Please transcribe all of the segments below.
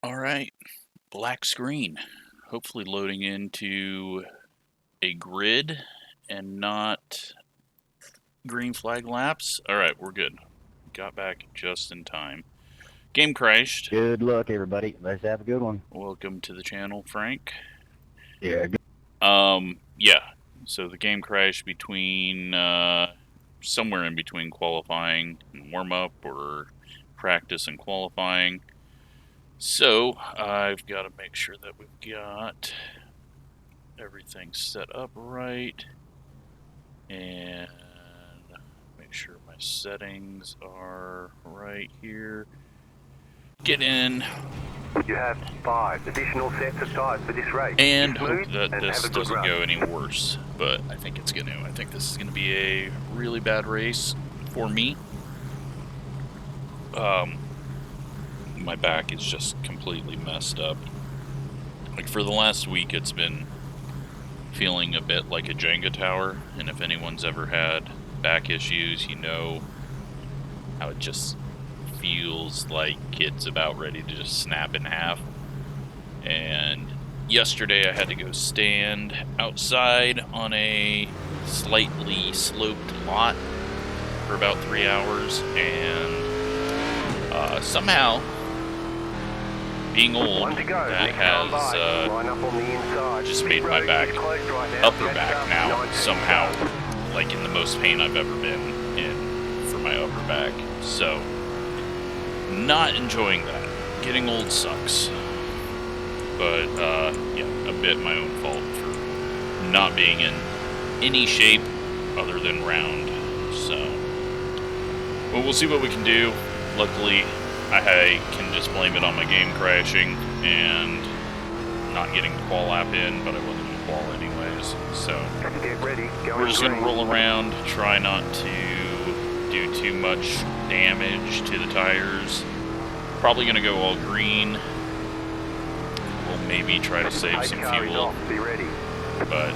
All right, black screen. Hopefully loading into a grid and not green flag laps. All right, we're good. Got back just in time. Game crashed. Good luck, everybody. Let's have a good one. Welcome to the channel, Frank. Yeah. Yeah. So the game crashed between somewhere in between qualifying and warm up, or practice and qualifying. So I've got to make sure that we've got everything set up right, and make sure my settings are right here. Get in. You have 5 additional sets of tires for this race. And hope that this doesn't go any worse, but I think it's going to. I think this is going to be a really bad race for me. My back is just completely messed up. Like, for the last week, it's been feeling a bit like a Jenga tower, and if anyone's ever had back issues, you know how it just feels like it's about ready to just snap in half. And yesterday I had to go stand outside on a slightly sloped lot for about 3 hours, and somehow, being old, that has just made my back, upper back now, somehow, like in the most pain I've ever been in for my upper back. So, not enjoying that. Getting old sucks. But, yeah, a bit my own fault for not being in any shape other than round. So, well, we'll see what we can do. Luckily, I can just blame it on my game crashing and not getting the qual lap in, but I wasn't in the qual anyways. So, we're just going to roll around, try not to do too much damage to the tires. Probably going to go all green. We'll maybe try to save some fuel. Be ready. But,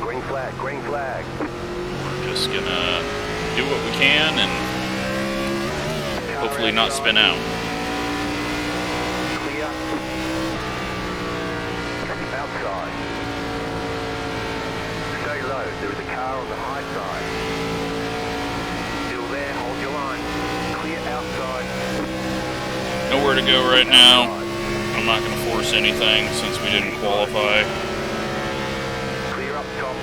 green flag, green flag. We're just going to do what we can and hopefully not spin out. Clear. Outside. Stay low. There is a car on the high side. Still there. Hold your line. Clear outside. Nowhere to go right now. I'm not going to force anything since we didn't qualify. Clear up top.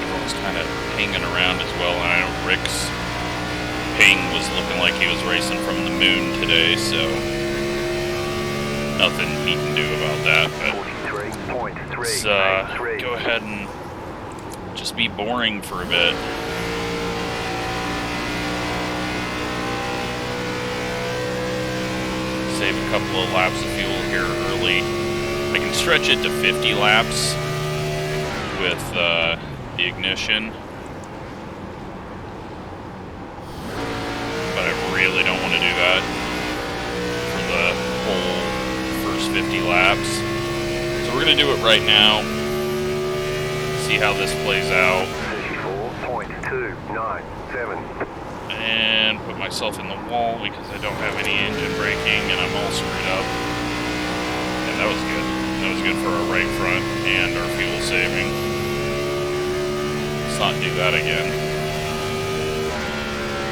Everyone's kind of hanging around as well, and I know Rick's ping was looking like he was racing from the moon today, so nothing he can do about that. But let's go ahead and just be boring for a bit. Save a couple of laps of fuel here early. I can stretch it to 50 laps with the ignition, but I really don't want to do that for the whole first 50 laps. So we're going to do it right now, see how this plays out, 34.297. and put myself in the wall because I don't have any engine braking and I'm all screwed up. And that was good. That was good for our right front and our fuel saving. Let's not do that again.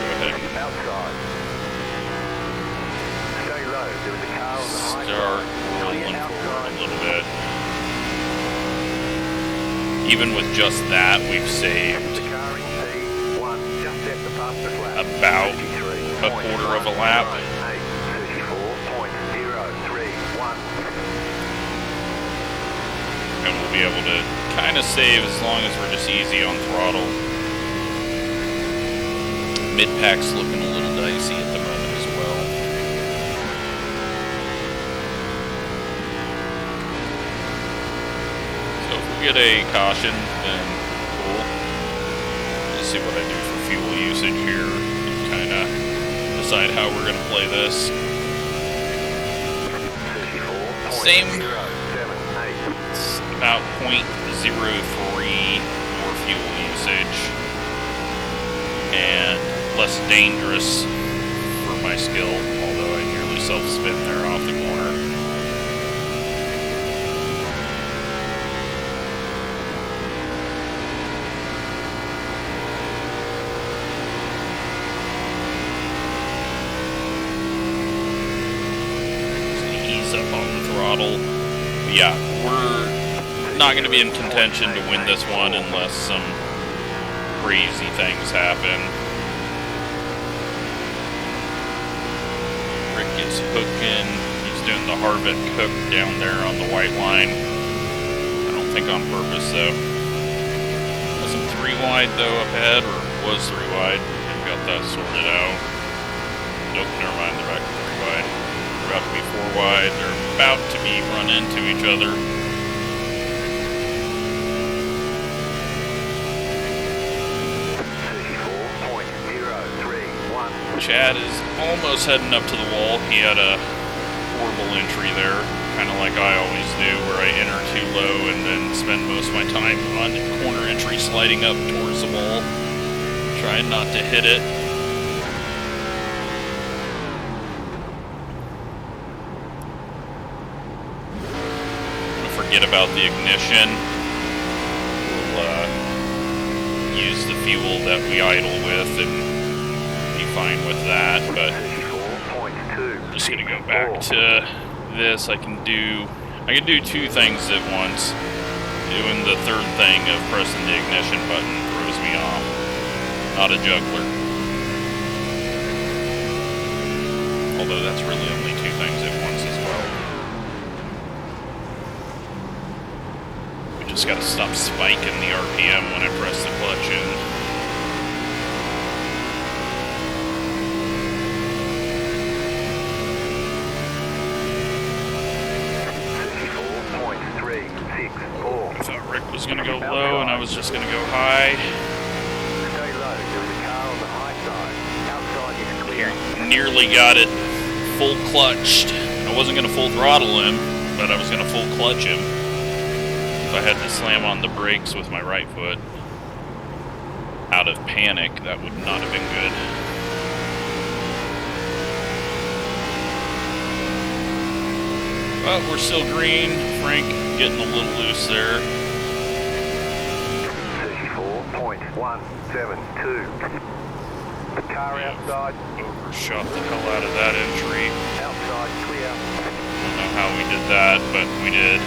Go ahead and Outside. Stay low. There is a car on the high start side. rolling forward a little bit. Even with just that, we've saved about a quarter of a lap. And we'll be able to kind of save as long as we're just easy on throttle. Mid-pack's looking a little dicey at the moment as well. So if we get a caution, then cool. Let's see what I do for fuel usage here and kind of decide how we're going to play this. Same, it's about 0.03 more fuel usage, and less dangerous for my skill, although I nearly self-spin there off the corner. Just ease up on the throttle. But yeah, we're not going to be in contention to win this one unless some crazy things happen. Rick is hooking. He's doing the Harvick hook down there on the white line. I don't think on purpose though. Wasn't 3 wide though up ahead, or was 3 wide. We've got that sorted out. Nope, never mind. They're back to 3 wide. They're about to be 4 wide. They're about to be run into each other. Chad is almost heading up to the wall. He had a horrible entry there, kind of like I always do, where I enter too low and then spend most of my time on corner entry sliding up towards the wall, trying not to hit it. I'm gonna forget about the ignition. We'll use the fuel that we idle with and fine with that, but I'm just gonna go back to this. I can do 2 things at once. Doing the 3rd thing of pressing the ignition button throws me off. Not a juggler. Although that's really only 2 things at once as well. We just gotta stop spiking the RPM when I press the clutch in. I thought Rick was going to go low and I was just going to go high. Nearly got it full clutched. I wasn't going to full throttle him, but I was going to full clutch him. If I had to slam on the brakes with my right foot out of panic, that would not have been good. But we're still green. Frank getting a little loose there. 34.172. Car outside. Overshot the hell out of that entry. Outside clear. Don't know how we did that, but we did.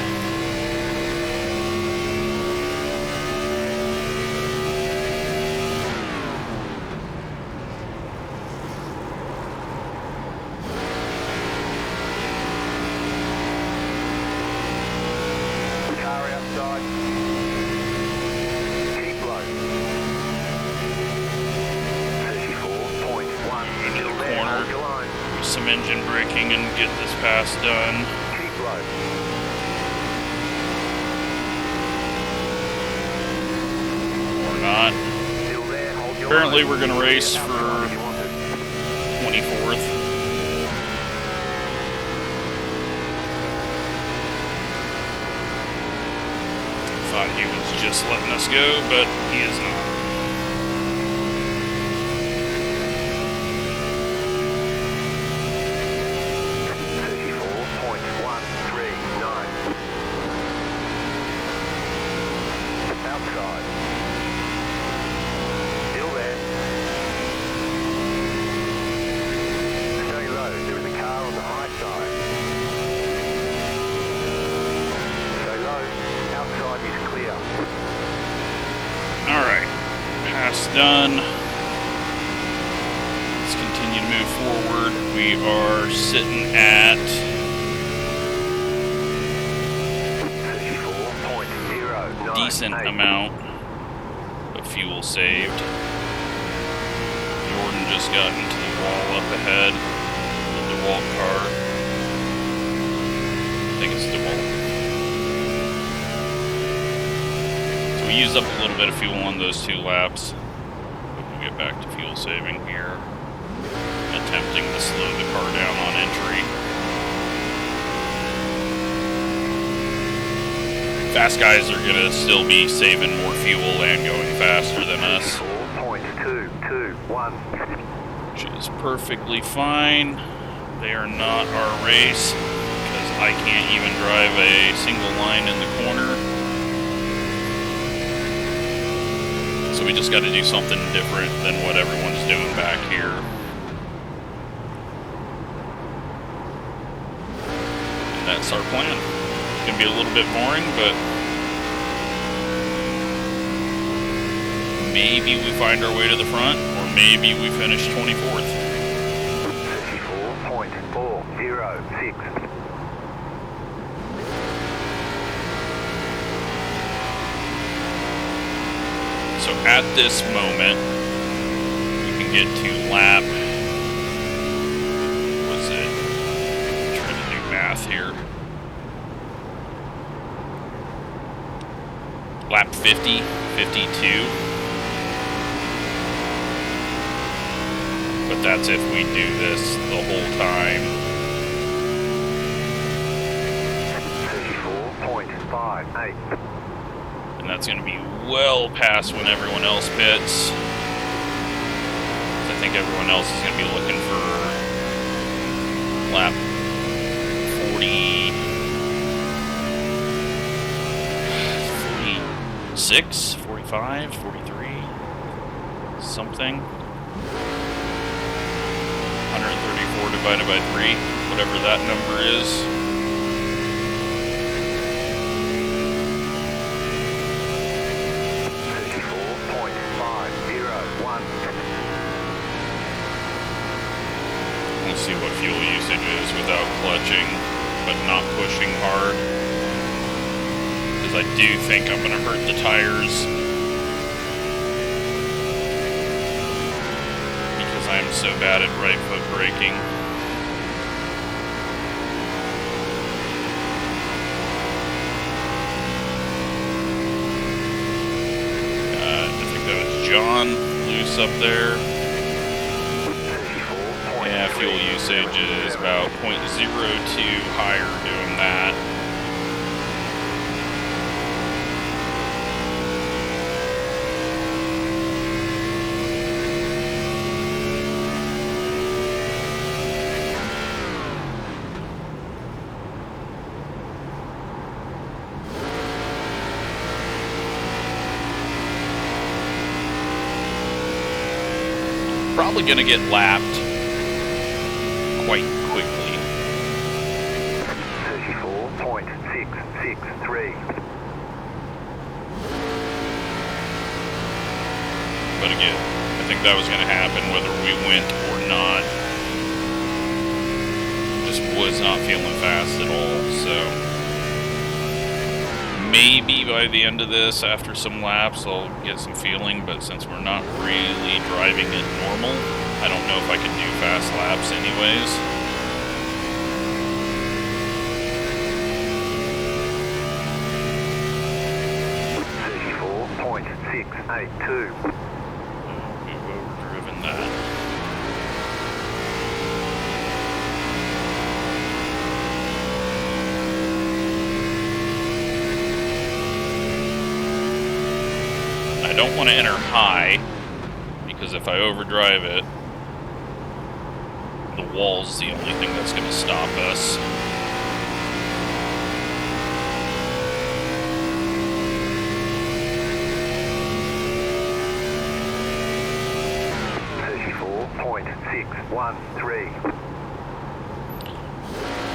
Some engine braking and get this pass done. Or not. Apparently we're going to race for 24th. Thought he was just letting us go, but he is not. Done. Let's continue to move forward. We are sitting at 34.09. Decent amount of fuel saved. Jordan just got into the wall up ahead. The DeWalt car. I think it's DeWalt. So we used up a little bit of fuel on those 2 laps. Get back to fuel saving here. Attempting to slow the car down on entry. Fast guys are gonna still be saving more fuel and going faster than us. 4.22. 1. Which is perfectly fine. They are not our race, because I can't even drive a single line in the corner. So we just got to do something different than what everyone's doing back here. And that's our plan. It's going to be a little bit boring, but maybe we find our way to the front, or maybe we finish 24th. 34.406. So at this moment, we can get to lap, what's it? I'm trying to do math here. Lap 50, 52. But that's if we do this the whole time. 34.58. And that's going to be well past when everyone else pits. I think everyone else is going to be looking for lap 46, 45, 43, something. 134 divided by 3, whatever that number is. We'll see what fuel usage is without clutching, but not pushing hard. Because I do think I'm going to hurt the tires. Because I am so bad at right foot braking. I think that was John loose up there. Yeah, fuel usage is about 0.02 higher doing that. Probably gonna get lapped quite quickly. 34.663. But again, I think that was gonna happen whether we went or not. Just was not feeling fast at all, so maybe by the end of this, after some laps, I'll get some feeling, but since we're not really driving it normal, I don't know if I can do fast laps anyways. .682. We've overdriven that. I don't want to enter high, because if I overdrive it, the wall's the only thing that's going to stop us.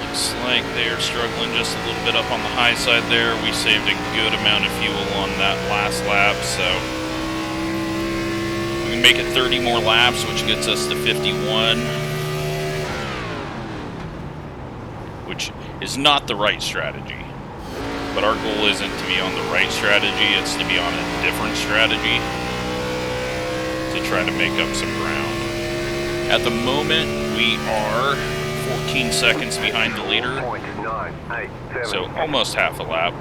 Looks like they're struggling just a little bit up on the high side there. We saved a good amount of fuel on that last lap, so we can make it 30 more laps, which gets us to 51. Which is not the right strategy. But our goal isn't to be on the right strategy, it's to be on a different strategy to try to make up some ground. At the moment, we are 14 seconds behind the leader, so almost half a lap,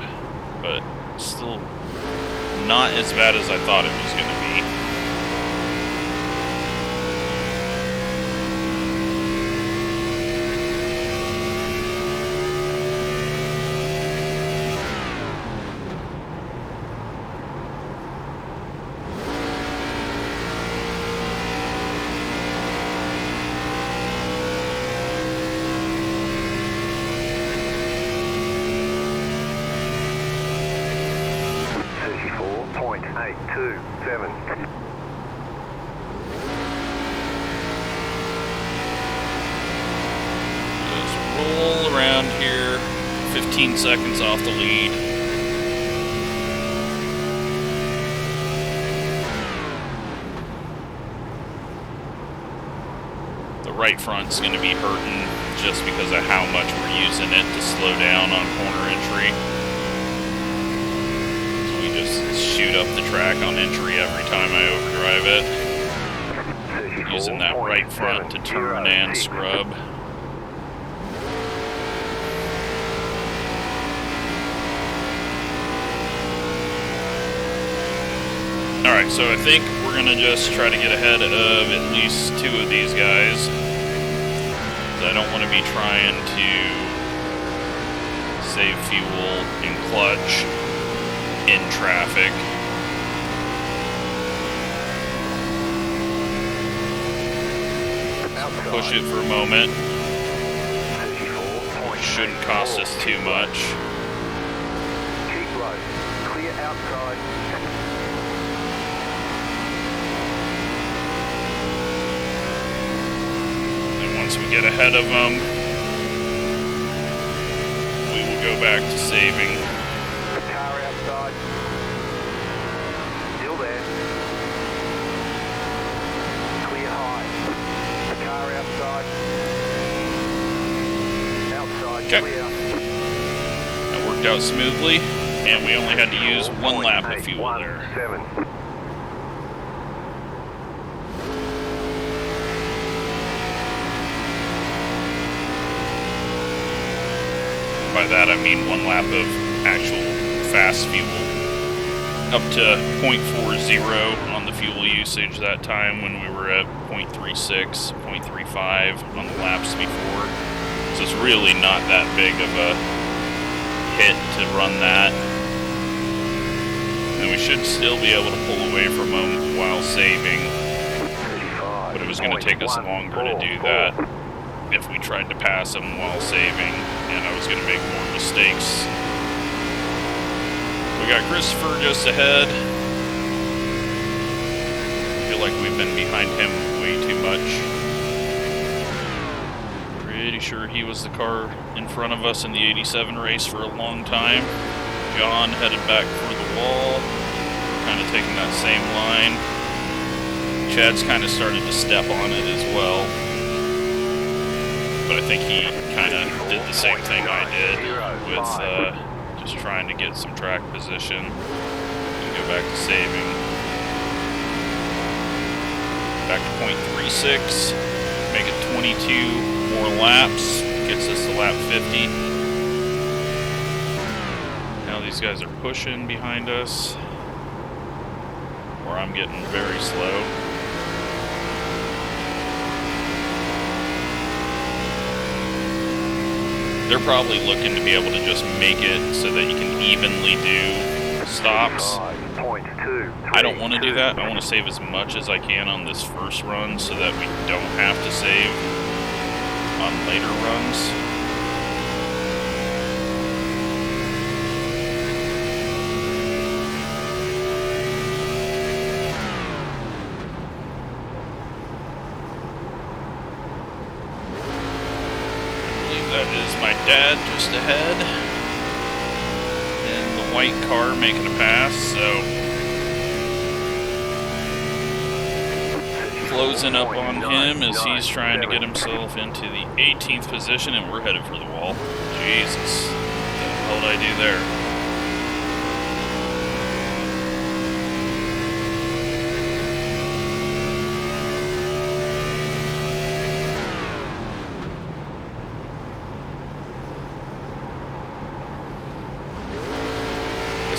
but still not as bad as I thought it was going to be. 827. Just roll around here, 15 seconds off the lead. The right front's going to be hurting just because of how much we're using it to slow down on corner entry. So we just shoot up the track on entry every time I overdrive it. Using that right front to turn and scrub. Alright, so I think we're going to just try to get ahead of at least 2 of these guys. I don't want to be trying to save fuel and clutch in traffic. Push it for a moment. Shouldn't cost us too much. Keep low. Clear outside. And once we get ahead of them, we will go back to saving. Car outside. Still there. Clear high. Car outside. Outside, okay. Clear. That worked out smoothly, and we only had to use 1 lap of fuel there. 7. By that I mean 1 lap of actual fast fuel. Up to 0.40 on the fuel usage that time when we were at 0.36, 0.35 on the laps before. So it's really not that big of a hit to run that. And we should still be able to pull away from them while saving. But it was going to take us longer to do that if we tried to pass them while saving, and I was going to make more mistakes. We got Christopher just ahead. I feel like we've been behind him way too much. Pretty sure he was the car in front of us in the 87 race for a long time. John headed back for the wall, kind of taking that same line. Chad's kind of started to step on it as well. But I think he kind of did the same thing I did with just trying to get some track position and go back to saving. Back to 0.36, make it 22 more laps, gets us to lap 50. Now these guys are pushing behind us, or I'm getting very slow. They're probably looking to be able to just make it so that you can evenly do stops. I don't want to do that. I want to save as much as I can on this first run so that we don't have to save on later runs. That is my dad just ahead. And the white car making a pass, so closing up on him as he's trying to get himself into the 18th position, and we're headed for the wall. Jesus, what the hell did I do there?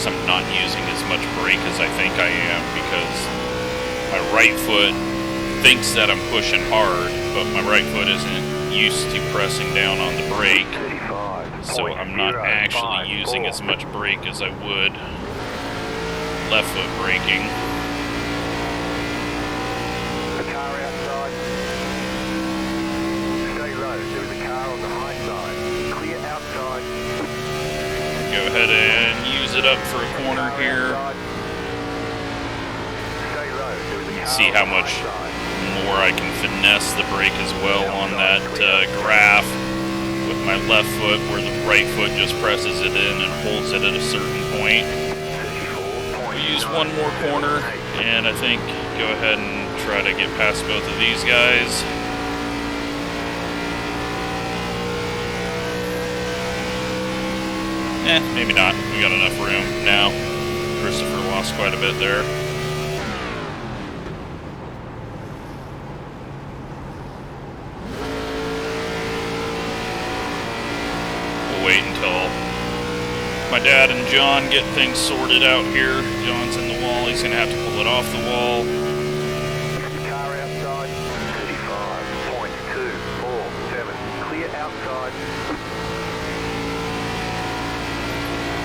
I'm not using as much brake as I think I am because my right foot thinks that I'm pushing hard, but my right foot isn't used to pressing down on the brake, so I'm not actually using as much brake as I would left foot braking. The car outside. Stay low. There's a car on the high side. Clear outside. Go ahead and use it up for a corner here. see how much more I can finesse the brake as well on that graph with my left foot, where the right foot just presses it in and holds it at a certain point. We use one more corner, and I think go ahead and try to get past both of these guys. Maybe not. We got enough room now. Christopher lost quite a bit there. We'll wait until my dad and John get things sorted out here. John's in the wall. He's going to have to pull it off the wall. Car outside, 35.247. Clear outside.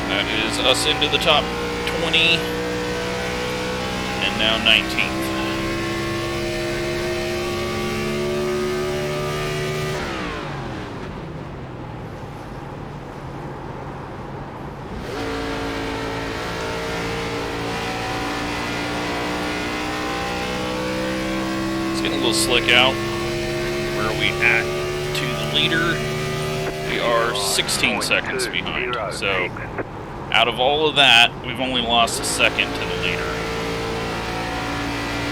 That is us into the top 20, and now 19th. It's getting a little slick out. Where are we at to the leader? We are 16 seconds behind, so out of all of that, we've only lost a second to the leader.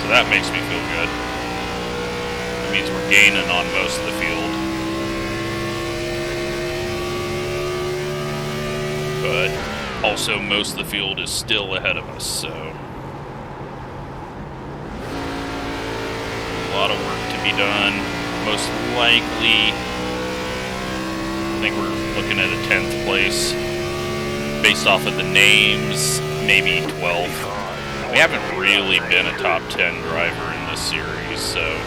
So that makes me feel good. That means we're gaining on most of the field. But also most of the field is still ahead of us, so a lot of work to be done. Most likely, I think we're looking at a 10th place. Based off of the names, maybe 12th. We haven't really been a top 10 driver in this series, so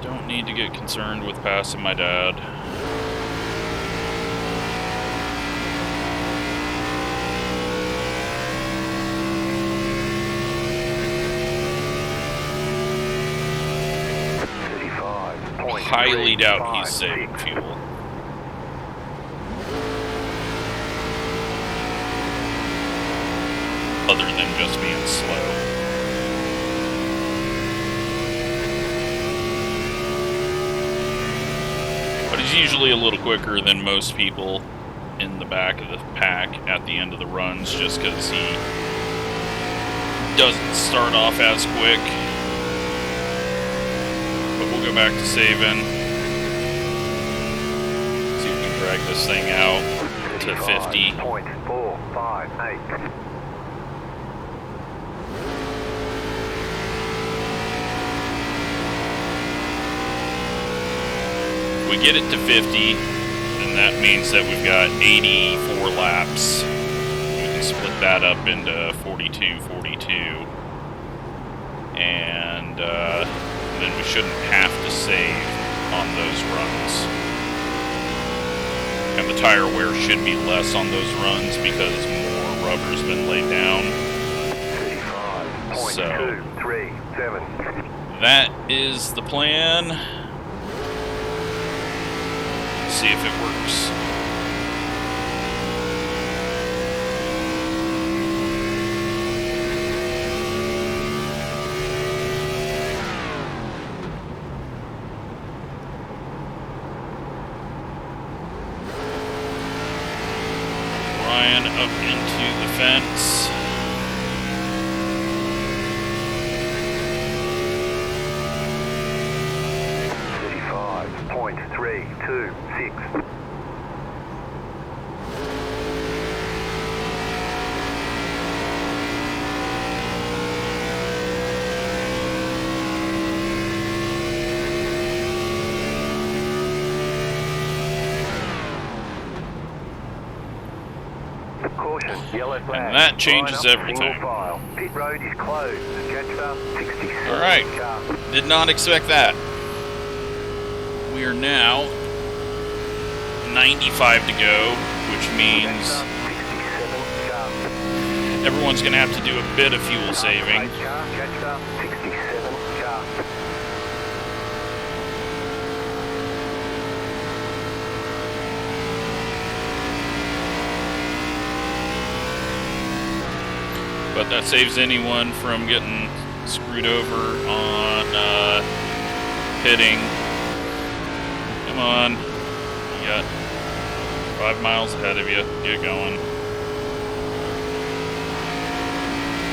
don't need to get concerned with passing my dad. Highly doubt he's saving fuel. Other than just being slow. But he's usually a little quicker than most people in the back of the pack at the end of the runs, just because he doesn't start off as quick. We'll go back to saving. See if we can drag this thing out to 50. 0.458. If we get it to 50, then that means that we've got 84 laps. We can split that up into 42, 42. And then we shouldn't have to save on those runs. And the tire wear should be less on those runs because more rubber's been laid down. So that is the plan. Let's see if it works. Up into the fence. .326. And that changes everything. Pit road is closed. All right. Did not expect that. We are now 95 to go, which means everyone's going to have to do a bit of fuel saving. But that saves anyone from getting screwed over on pitting. Come on. You got 5 miles ahead of you. Get going.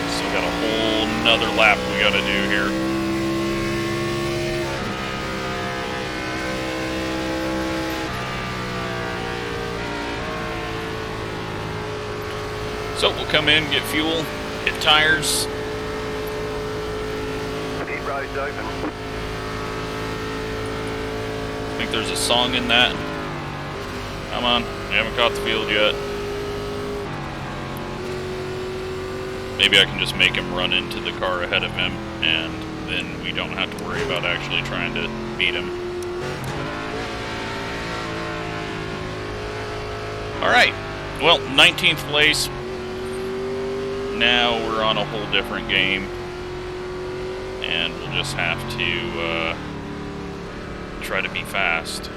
Still got a whole nother lap we gotta do here. So we'll come in, get fuel, get tires. Pit road's open. I think there's a song in that. Come on, we haven't caught the field yet. Maybe I can just make him run into the car ahead of him, and then we don't have to worry about actually trying to beat him. Alright, well, 19th place. Now we're on a whole different game, and we'll just have to try to be fast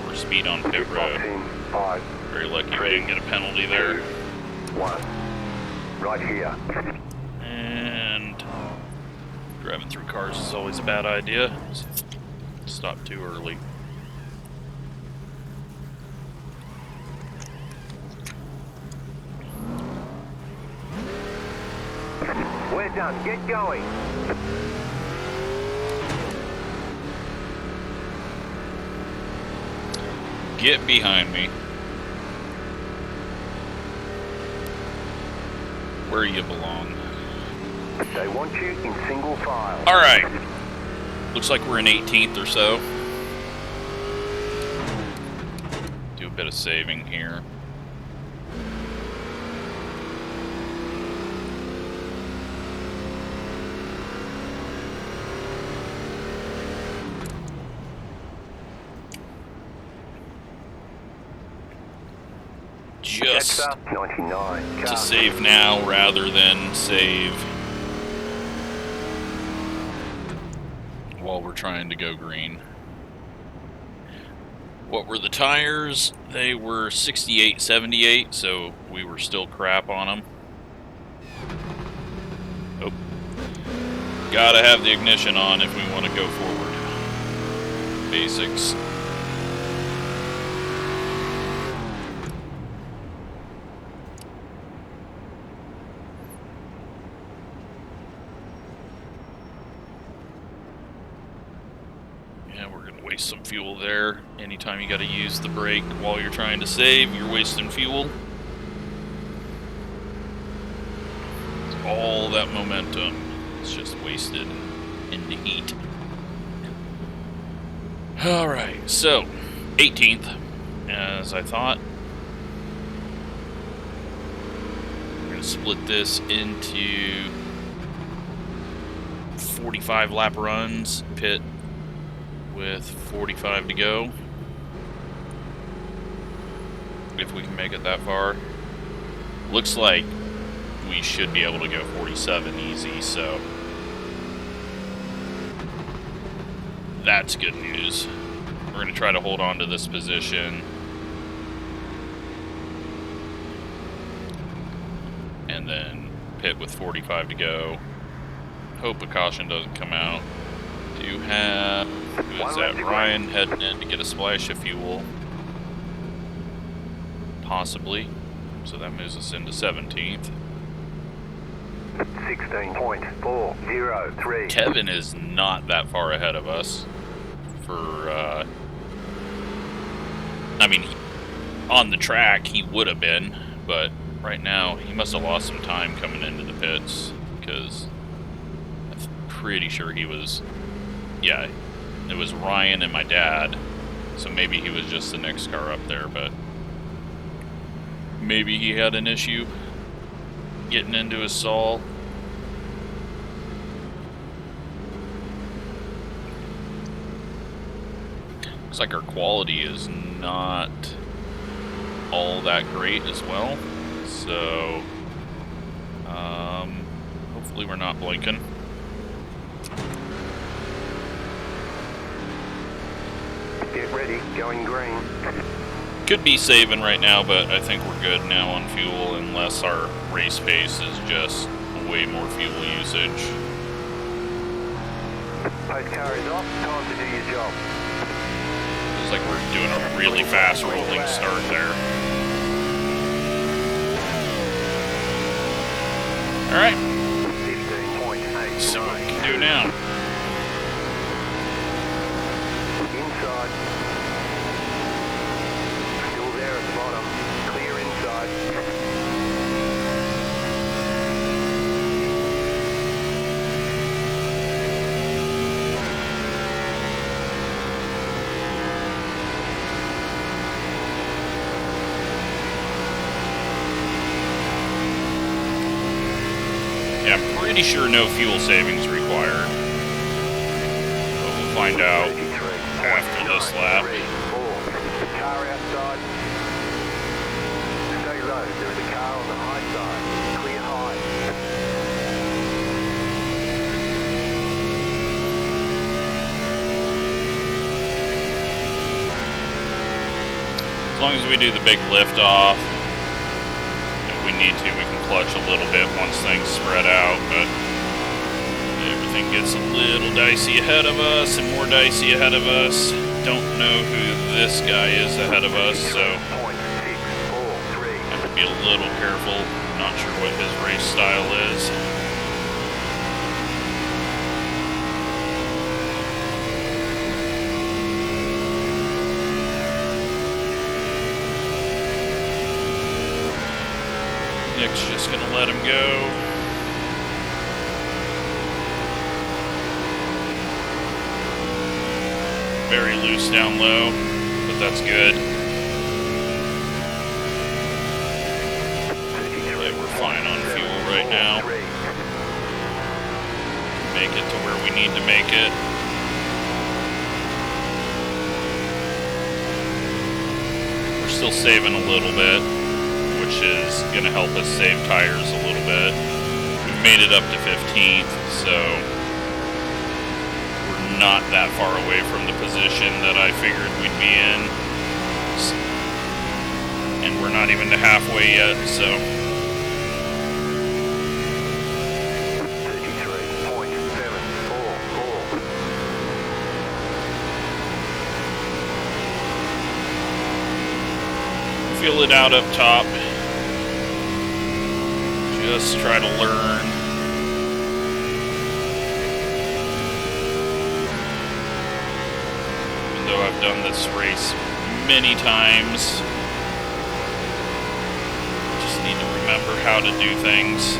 or speed on pit road. Very lucky we didn't get a penalty there. 1. Right here. And driving through cars is always a bad idea. Stop too early. We're done. Get going. Get behind me. Where you belong. They want you in single file. Alright. Looks like we're in 18th or so. Do a bit of saving here. Just 99. to save now rather than save while we're trying to go green. What were the tires? They were 68-78, so we were still crap on them. Oh. Gotta have the ignition on if we want to go forward. Basics. Some fuel there. Anytime you got to use the brake while you're trying to save, you're wasting fuel. All that momentum is just wasted in the heat. Alright, so 18th, as I thought. We're going to split this into 45 lap runs, pit with 45 to go, if we can make it that far. Looks like we should be able to go 47 easy, so that's good news. We're going to try to hold on to this position and then pit with 45 to go. Hope a caution doesn't come out. Do have, who is that? Ryan heading in to get a splash of fuel. Possibly. So that moves us into 17th. 16.403. Kevin is not that far ahead of us. For, I mean, on the track he would have been, but right now he must have lost some time coming into the pits, because I'm pretty sure he was... Yeah, it was Ryan and my dad, so maybe he was just the next car up there, but maybe he had an issue getting into his stall. Looks like our quality is not all that great as well, so hopefully we're not blinking. Get ready, going green. Could be saving right now, but I think we're good now on fuel unless our race pace is just way more fuel usage. Post car is off, time to do your job. It's like we're doing a really fast rolling start there. Alright. 15.8. See what we can do now. Inside. Still there at the bottom. Clear inside. Yeah, I'm pretty sure no fuel savings required. But we'll find out after this lap. 3, 4. Car outside. Stay low. There is a car on the high side. Clear high. As long as we do the big lift off, if we need to, we can clutch a little bit once things spread out, but everything gets a little dicey ahead of us and more dicey ahead of us. Don't know who this guy is ahead of us, so have to be a little careful. Not sure what his race style is. Nick's just gonna let him go. Very loose down low, but that's good. Okay, we're fine on fuel right now. Make it to where we need to make it. We're still saving a little bit, which is going to help us save tires a little bit. We've made it up to 15th, so we're not that far away from the position that I figured we'd be in. And we're not even to halfway yet, so. 33.744. Feel it out up top. Just try to learn. Even though I've done this race many times, just need to remember how to do things.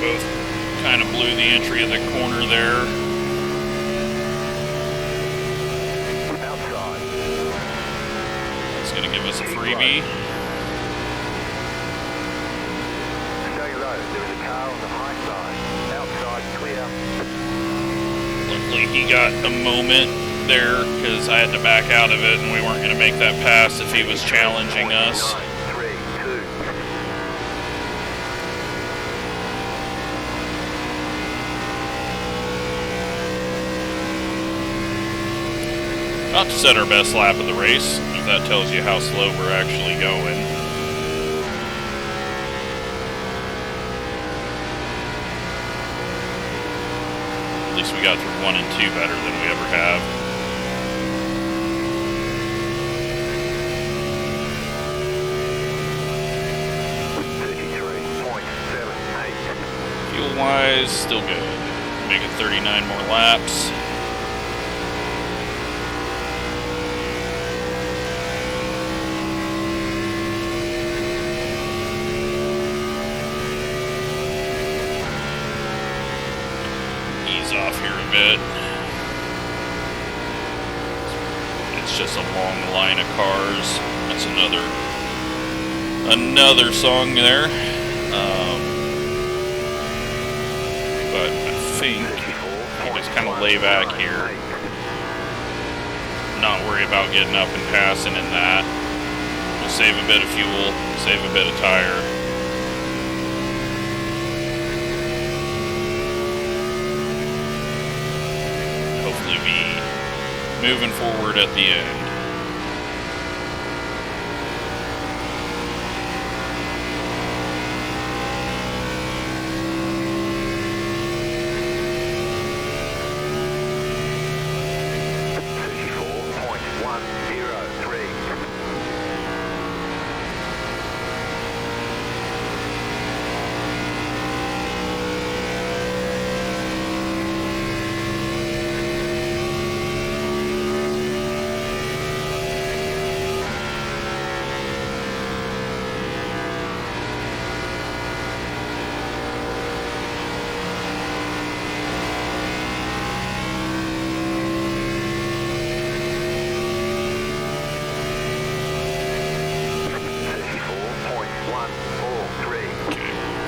Both kind of blew the entry of the corner there. Outside. That's going to give us a freebie. Stay low. There is a car on the high side. Outside, clear. Luckily he got a moment there because I had to back out of it and we weren't going to make that pass if he was challenging us. 3, 2. About to set our best lap of the race, if that tells you how slow we're actually going. At least we got through 1 and 2 better than we ever have. Fuel-wise, still good. Make it 39 more laps. Off here a bit. It's just a long line of cars. That's another song there. But I think I'll just kind of lay back here, not worry about getting up and passing in that. We'll save a bit of fuel, save a bit of tire. actually be moving forward at the end.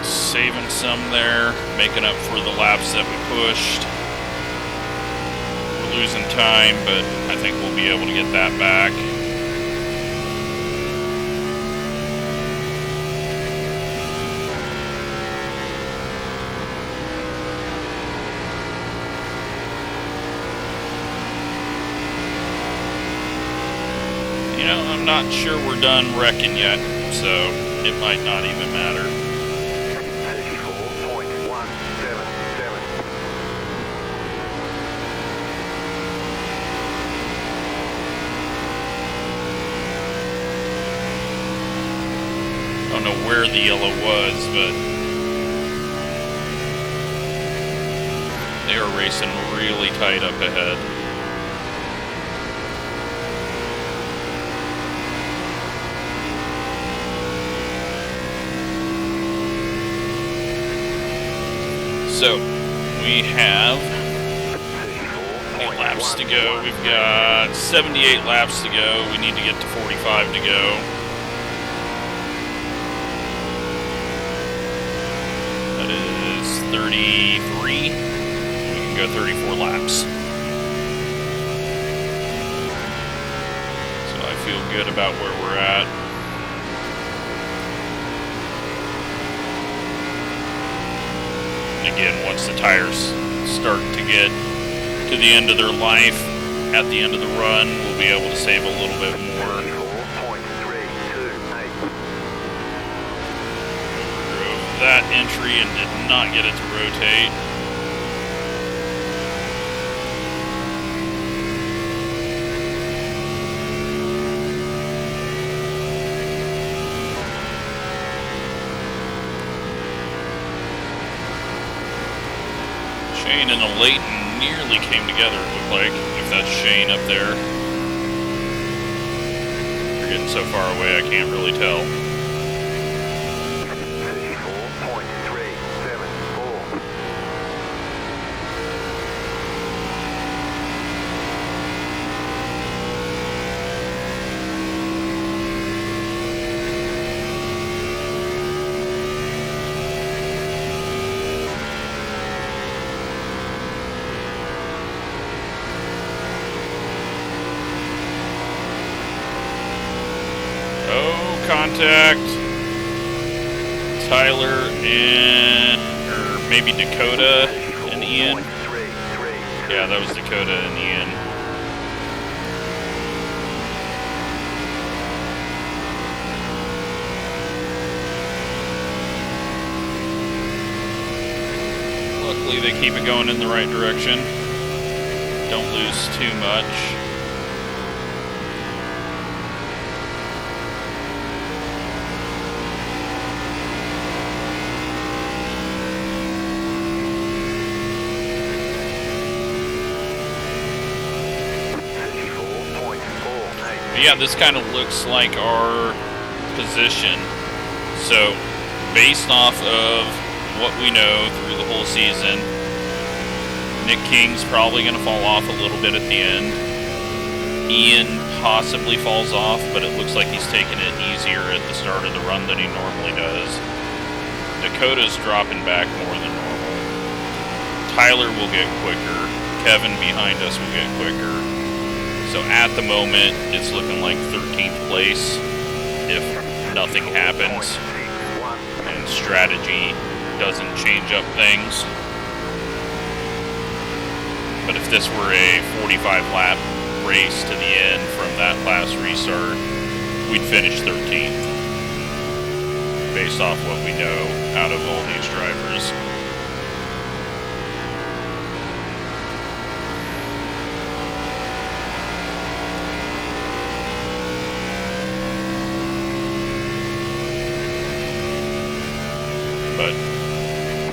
Saving some there, making up for the laps that we pushed. We're losing time, but I think we'll be able to get that back. You know, I'm not sure we're done wrecking yet, so it might not even matter. Where the yellow was, but they are racing really tight up ahead. So we have 8 laps to go. We've got 78 laps to go. We need to get to 45 to go. That is 33. We can go 34 laps. So I feel good about where we're at. Again, once the tires start to get to the end of their life, at the end of the run, we'll be able to save a little bit more. Drove that entry and did not get it to rotate. Shane and a Leighton nearly came together, it looked like, if that's Shane up there. They're getting so far away I can't really tell. 34.374. Contact Tyler and, or maybe Dakota and Ian. Yeah, that was Dakota and Ian. Luckily they keep it going in the right direction. Don't lose too much. Yeah, this kind of looks like our position. So, based off of what we know through the whole season, Nick King's probably going to fall off a little bit at the end. Ian possibly falls off, but it looks like he's taking it easier at the start of the run than he normally does. Dakota's dropping back more than normal. Tyler will get quicker. Kevin behind us will get quicker. So at the moment, it's looking like 13th place if nothing happens and strategy doesn't change up things. But if this were a 45 lap race to the end from that last restart, we'd finish 13th, based off what we know out of all these drivers. But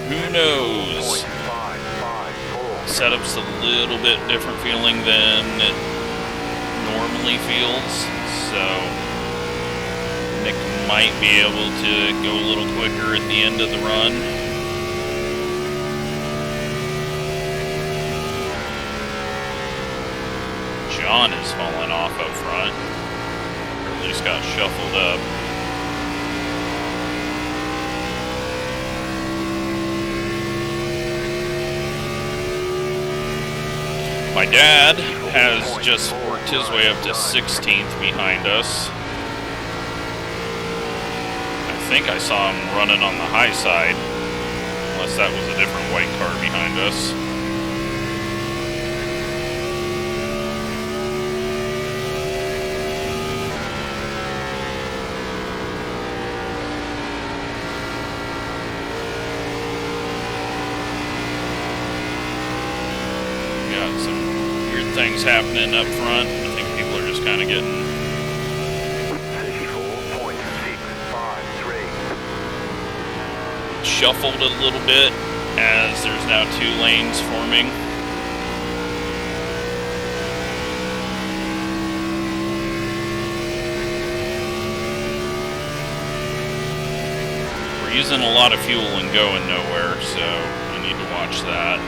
who knows? Setup's a little bit different feeling than it normally feels, so Nick might be able to go a little quicker at the end of the run. John is falling off up front, or at least got shuffled up. My dad has just worked his way up to 16th behind us. I think I saw him running on the high side, unless that was a different white car behind us. Things happening up front. I think people are just kind of getting 34.653 shuffled a little bit as there's now 2 lanes forming. We're using a lot of fuel and going nowhere, so we need to watch that.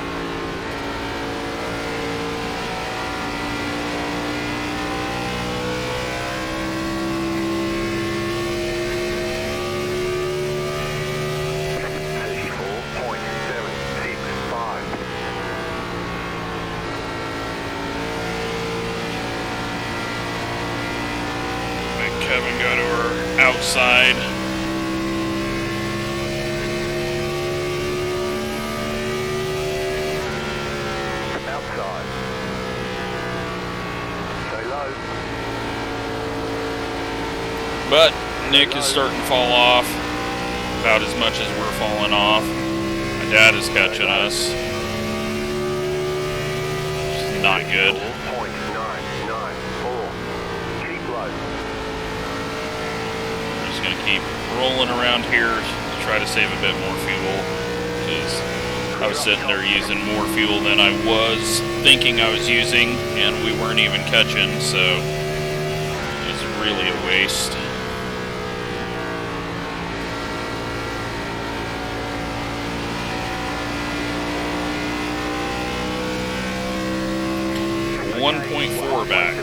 Kevin go to her outside. Outside. Stay low. But Nick is starting to fall off about as much as we're falling off. My dad is catching us. Which is not good. 4.994. Keep low. Going to keep rolling around here to try to save a bit more fuel, because I was sitting there using more fuel than I was thinking I was using, and we weren't even catching, so it was really a waste. We're 1.4 back.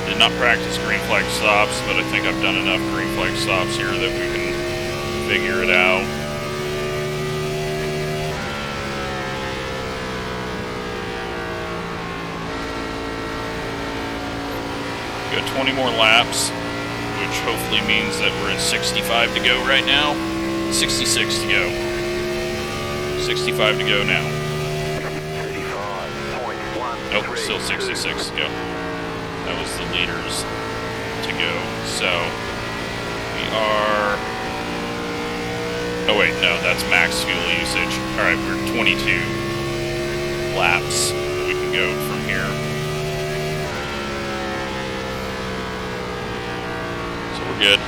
Did not practice green flag stops, but I think I've done enough green flag stops here that we can figure it out. Got 20 more laps, which hopefully means that we're at 65 to go right now. 66 to go. 65 to go now. Nope, still 66 to go. That was the leaders to go. So we are. Oh wait, no, that's max fuel usage. All right, we're 22 laps that we can go from here. So we're good.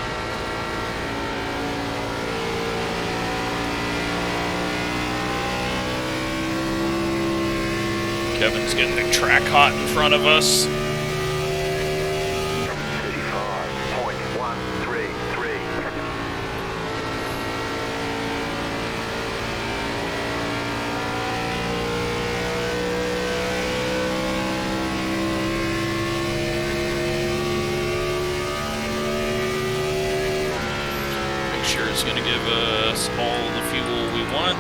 Kevin's getting the track hot in front of us. 35.133. Make sure it's going to give us all the fuel we want.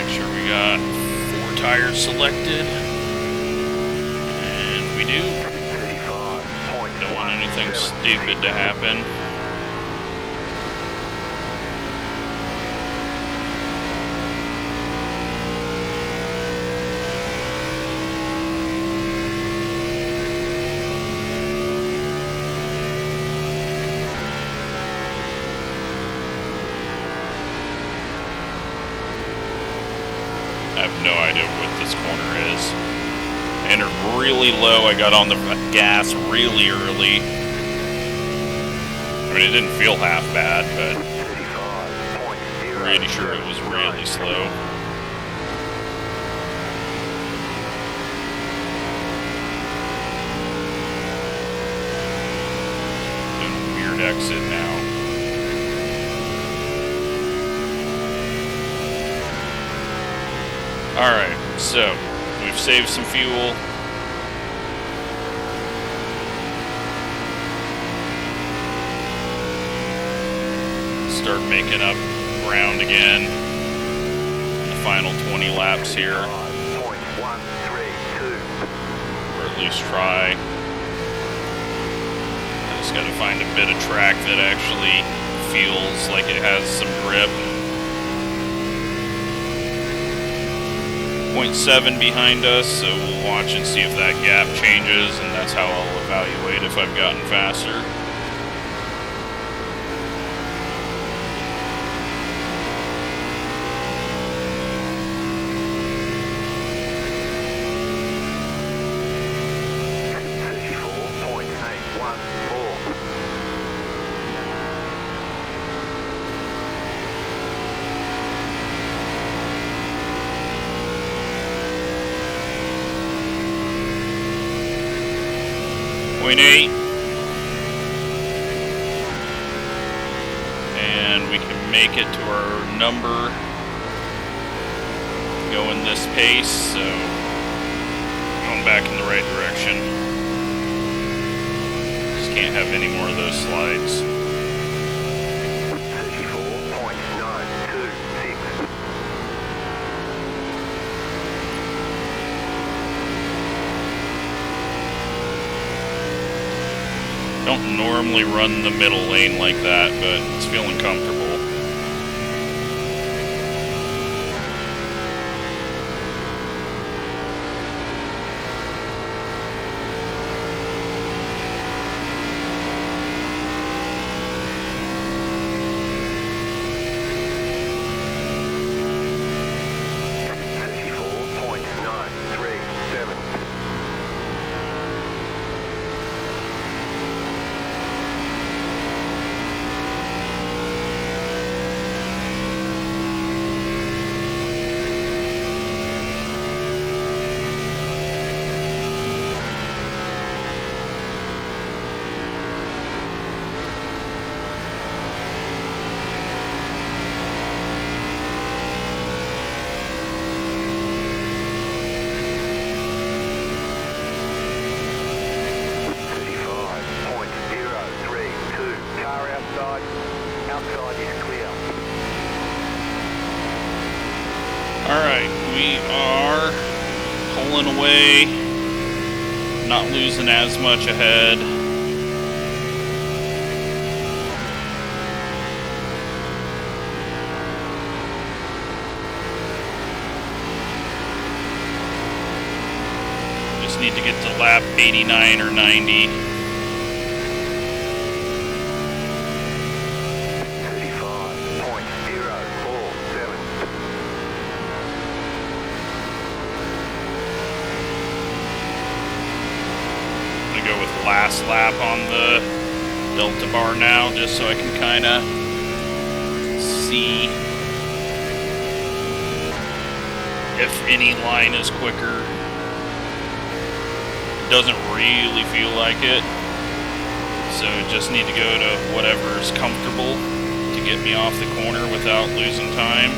make sure we got 4 tires selected. And we do. Don't want anything stupid to happen. I have no idea what this corner is. I entered really low. I got on the gas really early. I mean, it didn't feel half bad, but I'm pretty sure it was really slow. Doing a weird exit now. Alright, so we've saved some fuel. Start making up ground again in the final 20 laps here. Or at least try. I just gotta find a bit of track that actually feels like it has some grip. 0.7 behind us, so we'll watch and see if that gap changes, and that's how I'll evaluate if I've gotten faster. And we can make it to our number going this pace, so going back in the right direction. Just can't have any more of those slides. 34.926. Don't normally run the middle lane like that, but it's feeling comfortable. Not losing as much ahead. Just need to get to lap 89 or 90. 35.047. Go with last lap on the Delta bar now, just so I can kind of see if any line is quicker. It doesn't really feel like it, so just need to go to whatever is comfortable to get me off the corner without losing time.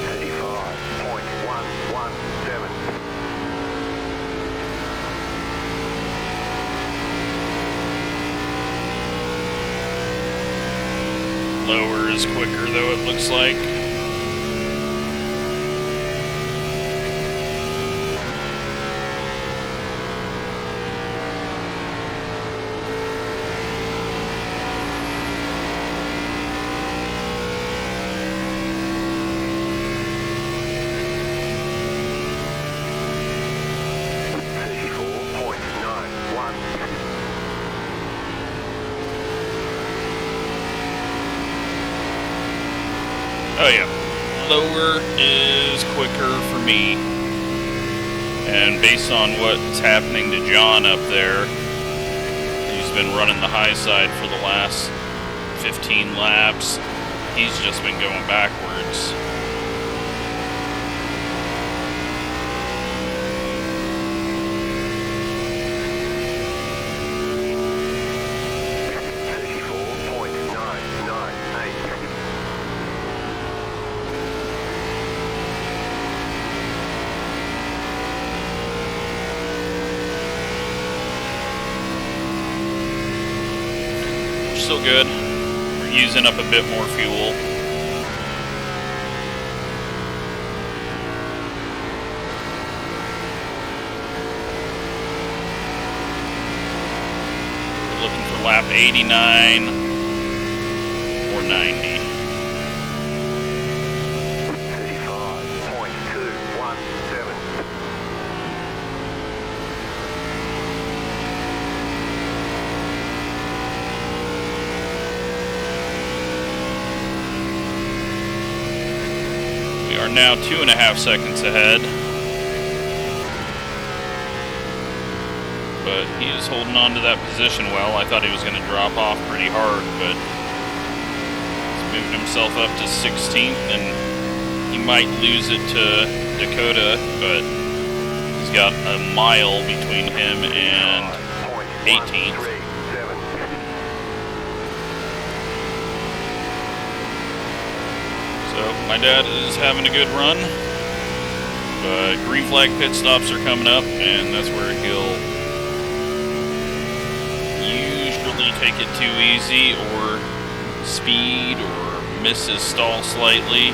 35.117. lower is quicker, though, it looks like. Oh yeah, lower is quicker for me, and based on what's happening to John up there, he's been running the high side for the last 15 laps, he's just been going backwards. Still good. We're using up a bit more fuel. We're looking for lap 89 or 90. 35.217. We are now 2.5 seconds ahead. But he is holding on to that position well. I thought he was going to drop off pretty hard, but he's moved himself up to 16th, and he might lose it to Dakota, but he's got a mile between him and 18th. So my dad is having a good run, but green flag pit stops are coming up, and that's where he'll usually take it too easy or speed or miss his stall slightly.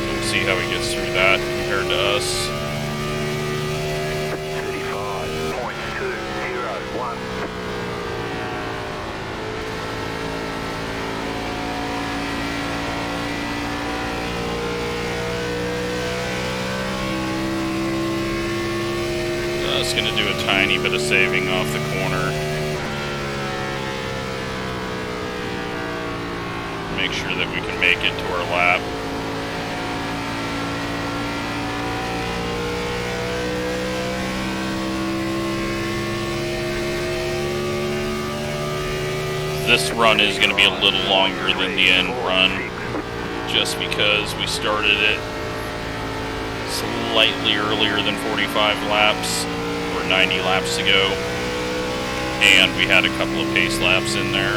So we'll see how he gets through that compared to us. 35.201. It's going to do a tiny bit of saving off the corner. Make sure that we can make it to our lap. This run is going to be a little longer than the end run, just because we started it slightly earlier than 45 laps. 90 laps to go, and we had a couple of pace laps in there.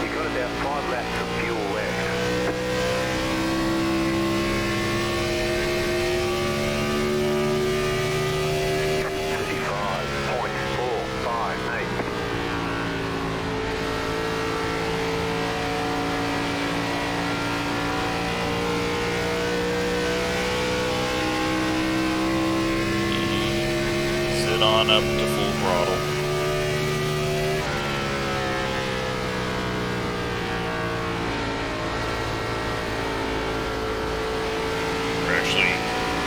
You got about 5 laps of fuel left. On up to full throttle. We're actually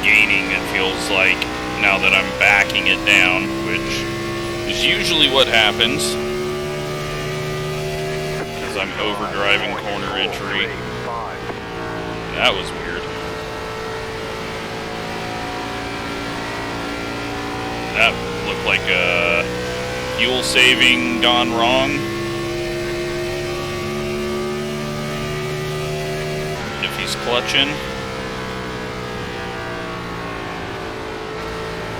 gaining, it feels like, now that I'm backing it down, which is usually what happens, because I'm overdriving corner entry. That was weird. That looked like a fuel saving gone wrong. If he's clutching.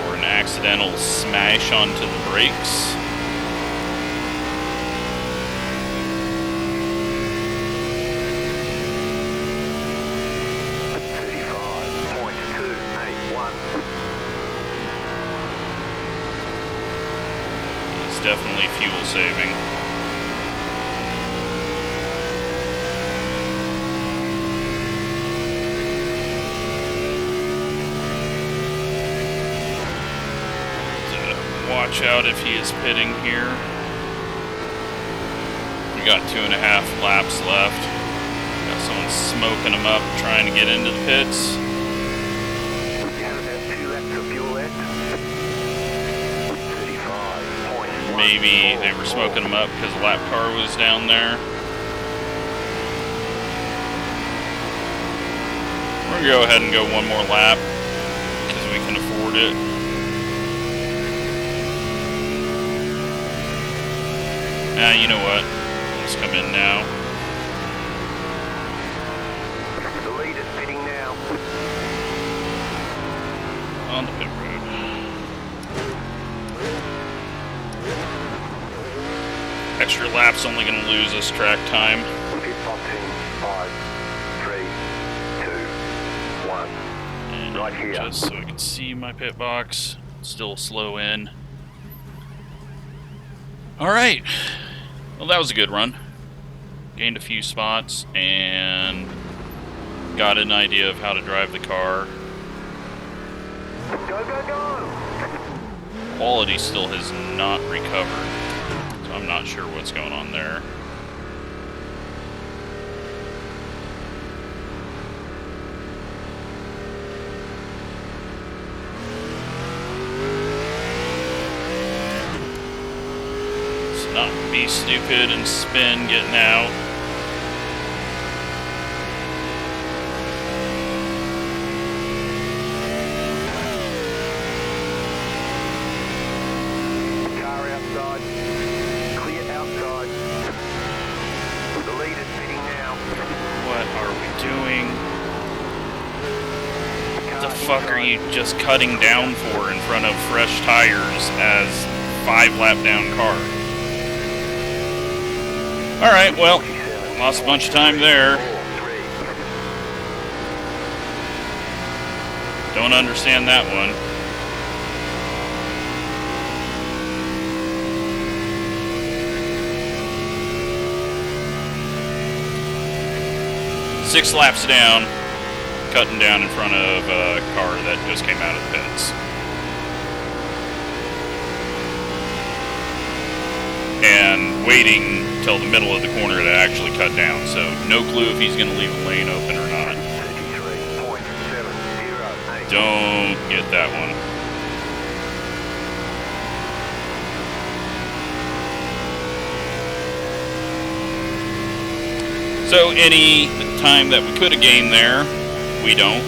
Or an accidental smash onto the brakes. It's definitely fuel saving. So watch out if he is pitting here. We got 2.5 laps left. Got someone smoking them up, trying to get into the pits. Maybe they were smoking them up because the lap car was down there. We're going to go ahead and go one more lap because we can afford it. You know what? Let's come in now. The lead is pitting now. On the pit road. Extra lap's only going to lose us track time. Pit box in 5, 3, 2, 1. And right here. Just so I can see my pit box. Still slow in. Alright. Well, that was a good run. Gained a few spots and got an idea of how to drive the car. Go, go, go! Quality still has not recovered. I'm not sure what's going on there. Let's not be stupid and spin getting out. Car outside. What are we doing? What the fuck are you just cutting down for in front of fresh tires as 5-lap down car? Alright, well, lost a bunch of time there. Don't understand that one. Six laps down, cutting down in front of a car that just came out of the pits. And waiting till the middle of the corner to actually cut down, so no clue if he's going to leave a lane open or not. Don't get that one. So any time that we could have gained there, we don't.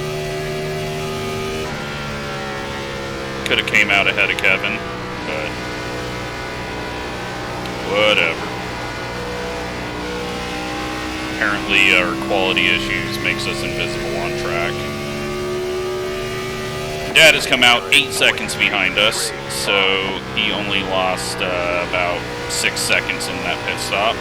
Could have came out ahead of Kevin, but whatever. Apparently our quality issues makes us invisible on track. Dad has come out 8 seconds behind us, so he only lost about 6 seconds in that pit stop.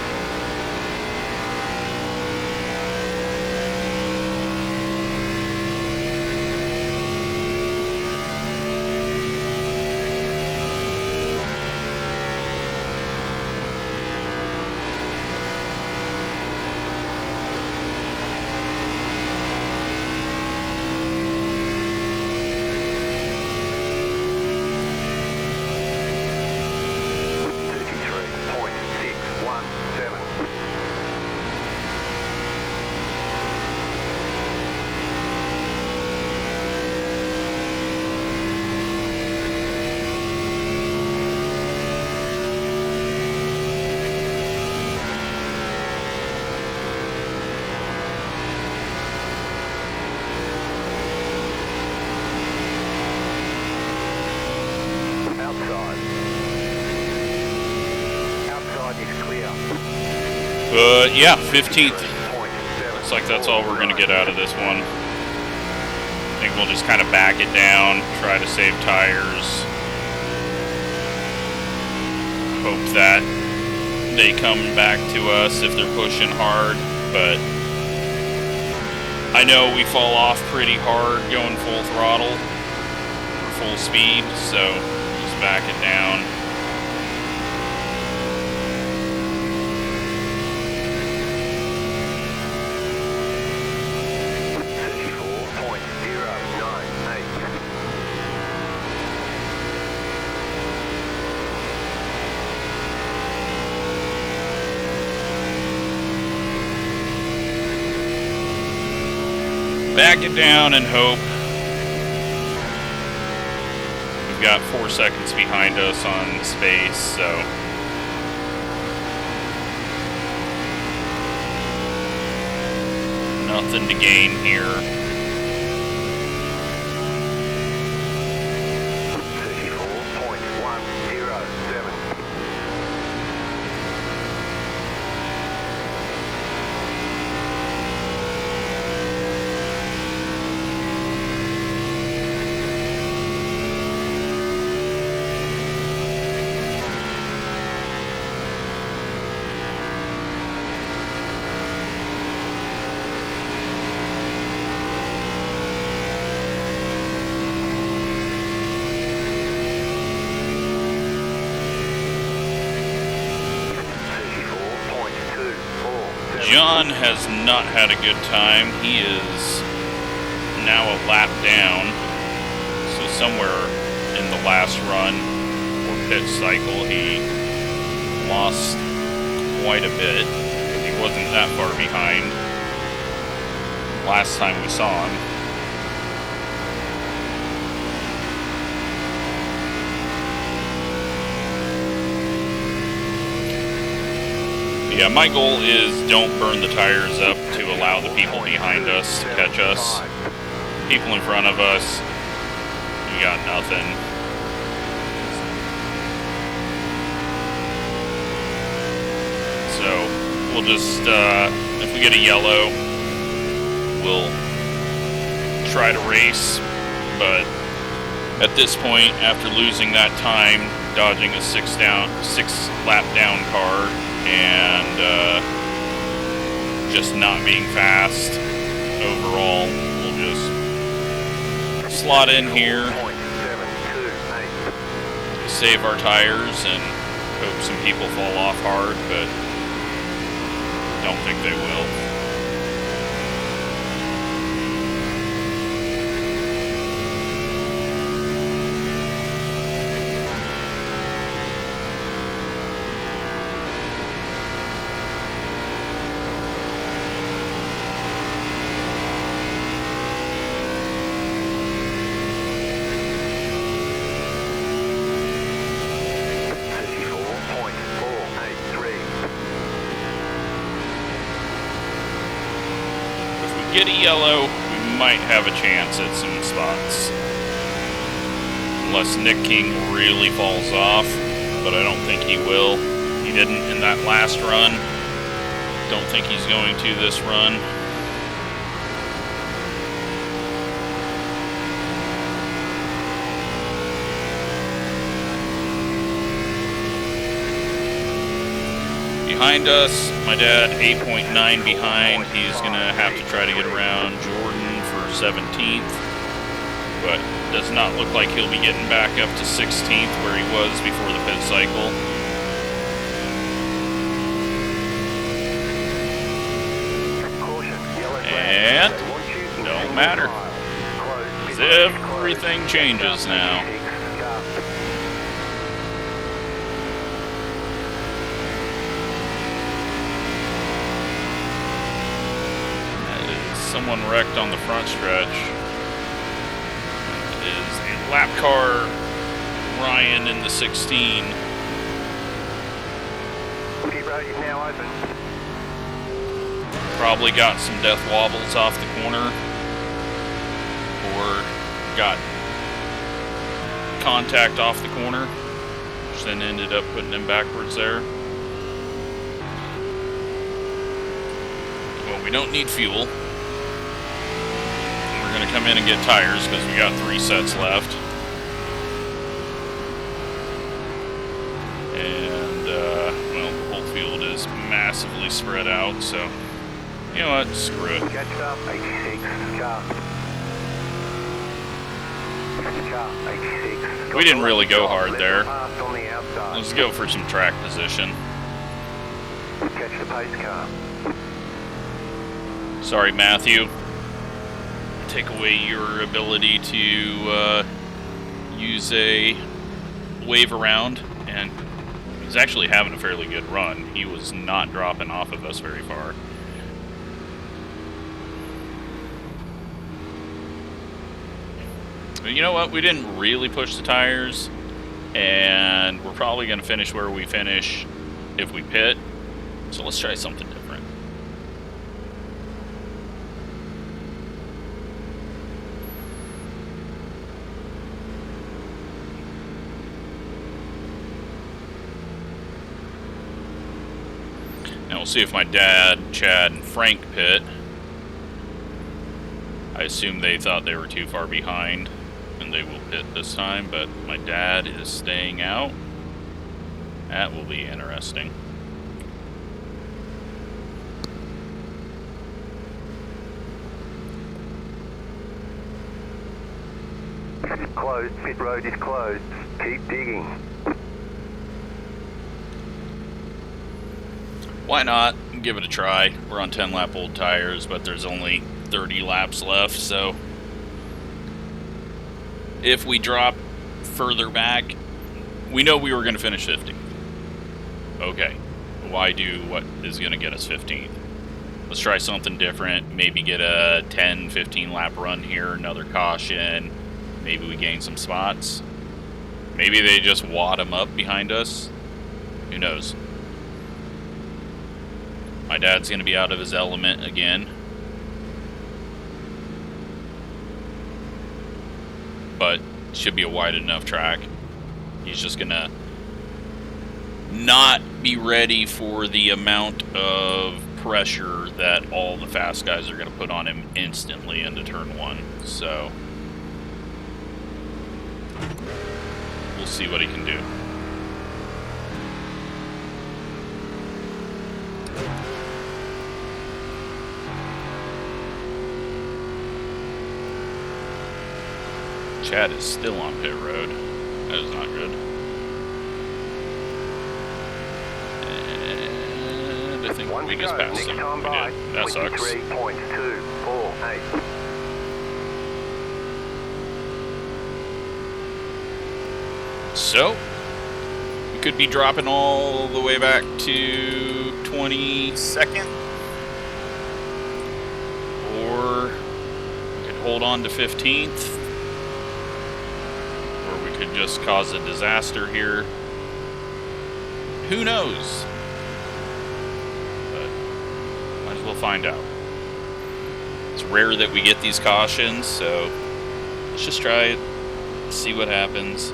Yeah, 15th. Looks like that's all we're going to get out of this one. I think we'll just kind of back it down, try to save tires. Hope that they come back to us if they're pushing hard, but I know we fall off pretty hard going full throttle or full speed, so just back it down. back it down and hope. We've got 4 seconds behind us on space, so nothing to gain here. 34.107. John has not had a good time. He is now a lap down. So somewhere in the last run or pit cycle, he lost quite a bit. He wasn't that far behind last time we saw him. Yeah, my goal is don't burn the tires up to allow the people behind us to catch us. People in front of us, we got nothing. So we'll just, if we get a yellow, we'll try to race. But at this point, after losing that time, dodging a 6 lap down car, and just not being fast overall, we'll just slot in here, save our tires, and hope some people fall off hard, but don't think they will. Get a yellow, we might have a chance at some spots. Unless Nick King really falls off, but I don't think he will. He didn't in that last run. Don't think he's going to this run. Behind us, my dad 8.9 behind. He's gonna have to try to get around Jordan for 17th, but does not look like he'll be getting back up to 16th where he was before the pit cycle. And don't matter, 'cause everything changes now. Someone wrecked on the front stretch. It is a lap car, Ryan in the 16. Now open. Probably got some death wobbles off the corner, or got contact off the corner, which then ended up putting him backwards there. Well, we don't need fuel. We're going to come in and get tires because we got 3 sets left. And, well, the whole field is massively spread out, so you know what, screw it. Catch up, 86, car. Car, 86. We didn't really go hard there. On the outside. Let's go for some track position. Catch the pace car. Sorry, Matthew. Take away your ability to use a wave around, and he's actually having a fairly good run. He was not dropping off of us very far. But you know what? We didn't really push the tires, and we're probably going to finish where we finish if we pit. So let's try something different. Now we'll see if my dad, Chad, and Frank pit. I assume they thought they were too far behind, and they will pit this time, but my dad is staying out. That will be interesting. Closed. Pit road is closed. Keep digging. Why not? Give it a try. We're on 10-lap old tires, but there's only 30 laps left, so if we drop further back, we know we were going to finish 50th. Okay, why do what is going to get us 15th? Let's try something different. Maybe get a 10, 15 lap run here, another caution. Maybe we gain some spots. Maybe they just wad them up behind us. Who knows? My dad's going to be out of his element again. But should be a wide enough track. He's just going to not be ready for the amount of pressure that all the fast guys are going to put on him instantly into turn one. So we'll see what he can do. Chad is still on pit road. That is not good. And I think we just passed him. We did. That sucks. 23.248. So, we could be dropping all the way back to 22nd. Or we could hold on to 15th. Could just cause a disaster here. Who knows? But might as well find out. It's rare that we get these cautions, so let's just try it, see what happens.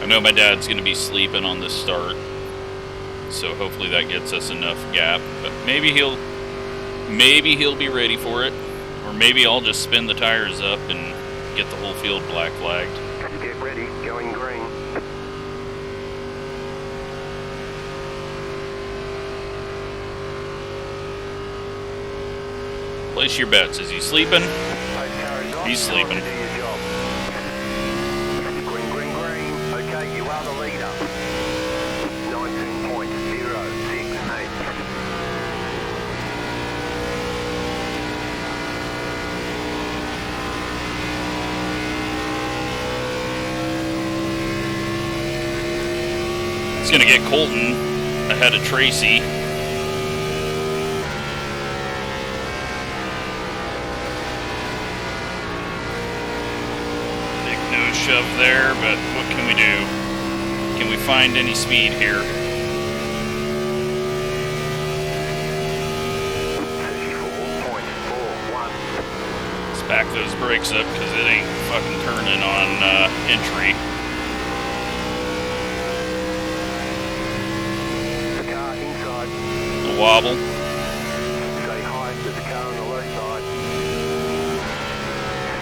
I know my dad's going to be sleeping on this start, so hopefully that gets us enough gap. But maybe he'll be ready for it, or maybe I'll just spin the tires up and get the whole field black flagged. Get ready, going green. Place your bets. Is he sleeping? He's sleeping. Green, green, green. Okay, you are the leader. 19.068. It's going to get Colton ahead of Tracy. Big nose shove there, but what can we do? Can we find any speed here? 34.41. Let's back those brakes up because it ain't fucking turning on entry. The car inside. A wobble. Say hi to the car on the low side.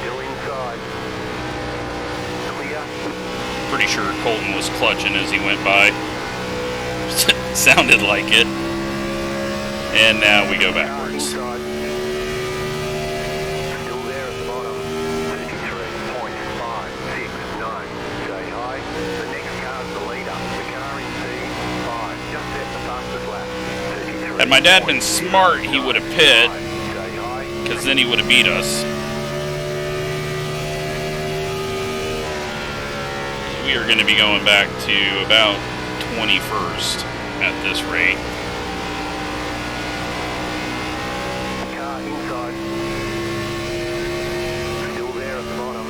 Still inside. Clear. Pretty sure Colton was clutching as he went by. Sounded like it. And now we go backwards. Inside. Still there at the bottom. 33.569. Say hi. The next car's the leader. The car in C5. Just set the fastest lap. 33. Had my dad been smart, he would have pit, Say hi. because then he would have beat us. We are going to be going back to about 21st. at this rate. Car inside. Still there at the bottom.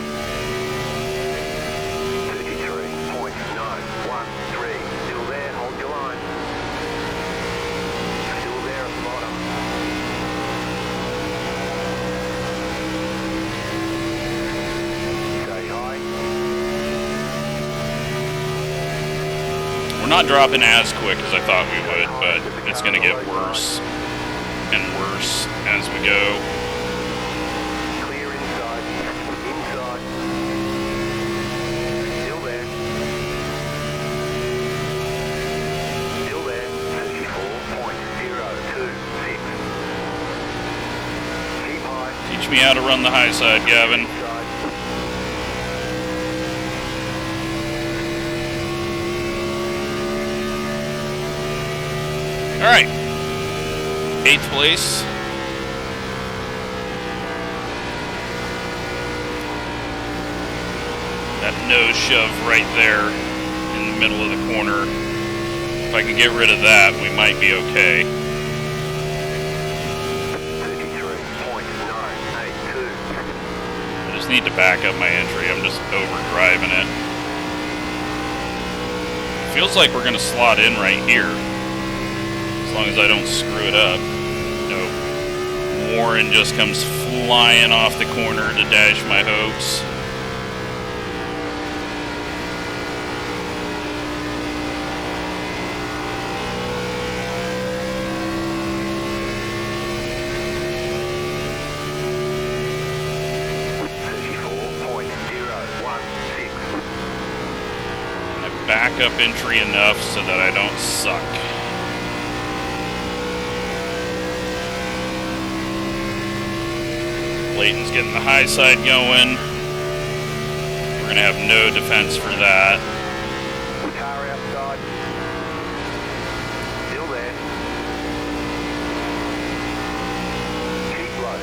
33.913. Still there, hold your line. Still there at the bottom. Stay high. We're not dropping as quick as I thought we would, but it's going to get worse and worse as we go. Clear inside. Inside. Still there. Still there. 34.026. Keep high. Teach me how to run the high side, Gavin. Inside. Alright. 8th place. That nose shove right there in the middle of the corner. If I can get rid of that, we might be okay. 33.982. I just need to back up my entry. I'm just overdriving it. Feels like we're going to slot in right here. As long as I don't screw it up. Nope. Warren just comes flying off the corner to dash my hopes. I back up entry enough so that I don't suck. Layton's getting the high side going. We're going to have no defense for that. Car outside. Still there. Keep low.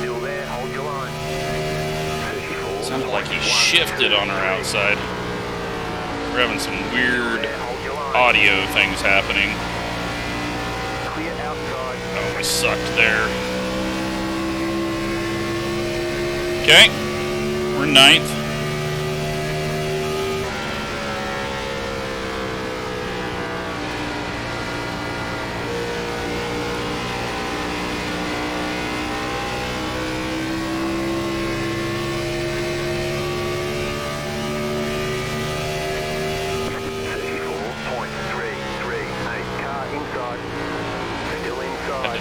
Still there, hold your line. 34. Sounded like he shifted on our outside. We're having some weird audio things happening. Clear outside. Oh, we sucked there. Okay, we're 9th.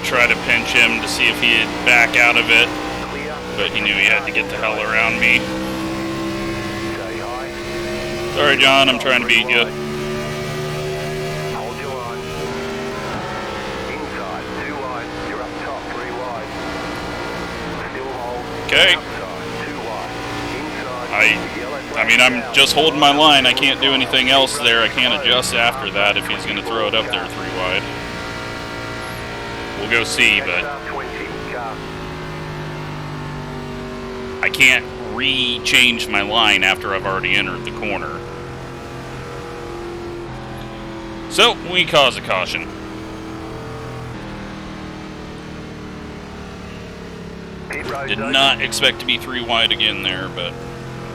Try to pinch him to see if he'd back out of it, but he knew he had to get the hell around me. Sorry, John, I'm trying to beat you. Hold your line. Inside, 2 wide. You're up top, 3 wide. Still hold. Okay. Outside, 2 wide. Inside. I mean, I'm just holding my line. I can't do anything else there. I can't adjust after that if he's going to throw it up there 3 wide. We'll go see, but I can't re-change my line after I've already entered the corner. So, we cause a caution. Did not expect to be 3 wide again there, but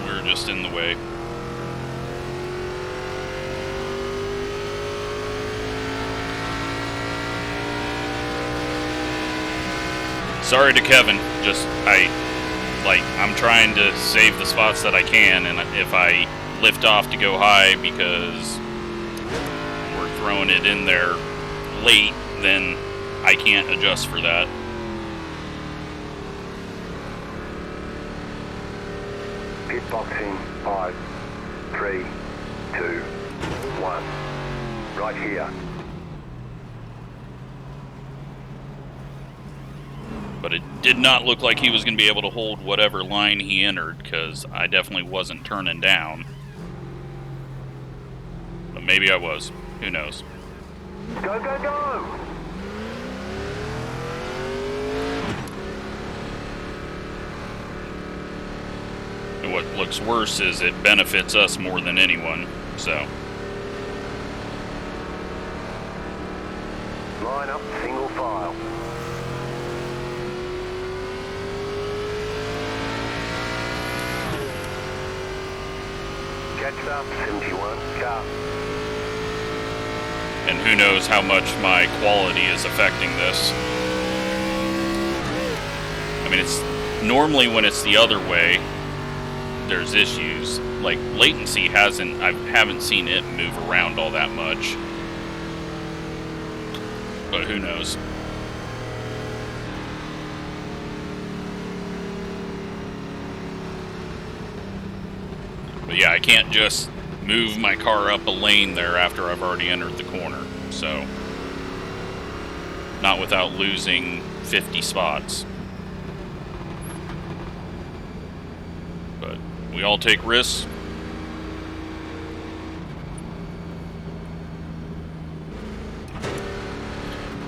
we're just in the way. Sorry to Kevin, I'm trying to save the spots that I can, and if I lift off to go high because we're throwing it in there late, then I can't adjust for that. Pit boxing, 5, 3, 2, 1. Right here. But it did not look like he was going to be able to hold whatever line he entered, because I definitely wasn't turning down. But maybe I was. Who knows? Go, go, go! And what looks worse is it benefits us more than anyone, so. Line up, single file. Catch up, 71, car. And who knows how much my quality is affecting this. I mean, it's normally when it's the other way, there's issues. Like latency I haven't seen it move around all that much. But who knows? But yeah, I can't just move my car up a lane there after I've already entered the corner, so not without losing 50 spots. But we all take risks.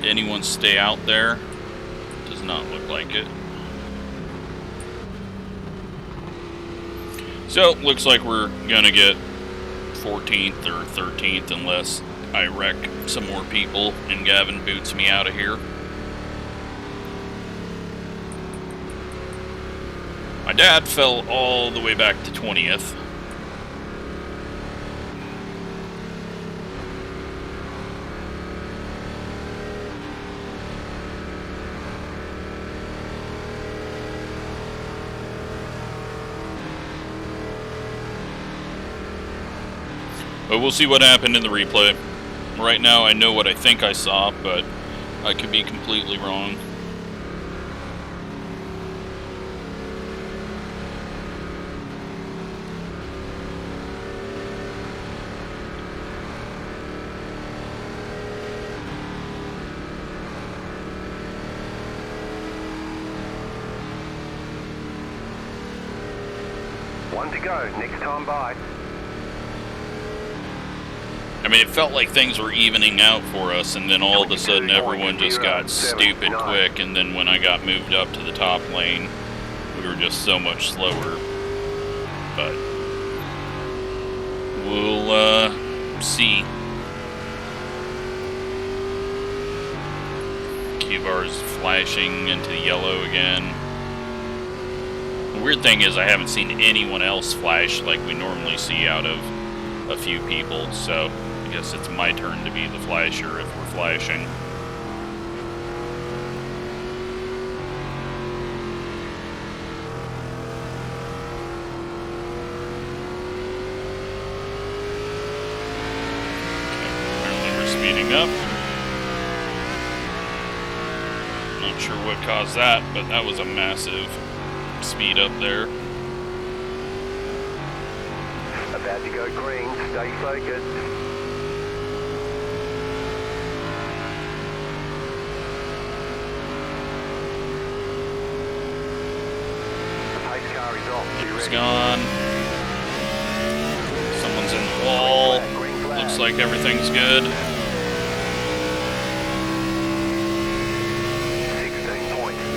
Did anyone stay out there? Does not look like it. So, looks like we're gonna get 14th or 13th unless I wreck some more people and Gavin boots me out of here. My dad fell all the way back to 20th. But we'll see what happened in the replay. Right now I know what I think I saw, but I could be completely wrong. One to go, next time by. I mean, it felt like things were evening out for us, and then all of a sudden everyone just got stupid quick, and then when I got moved up to the top lane, we were just so much slower. But we'll see. Q-bar's flashing into the yellow again. The weird thing is I haven't seen anyone else flash like we normally see out of a few people, so I guess it's my turn to be the flasher if we're flashing. Okay, apparently we're speeding up. Not sure what caused that, but that was a massive speed up there. About to go green, stay focused. It's gone. Someone's in the wall. Looks like everything's good.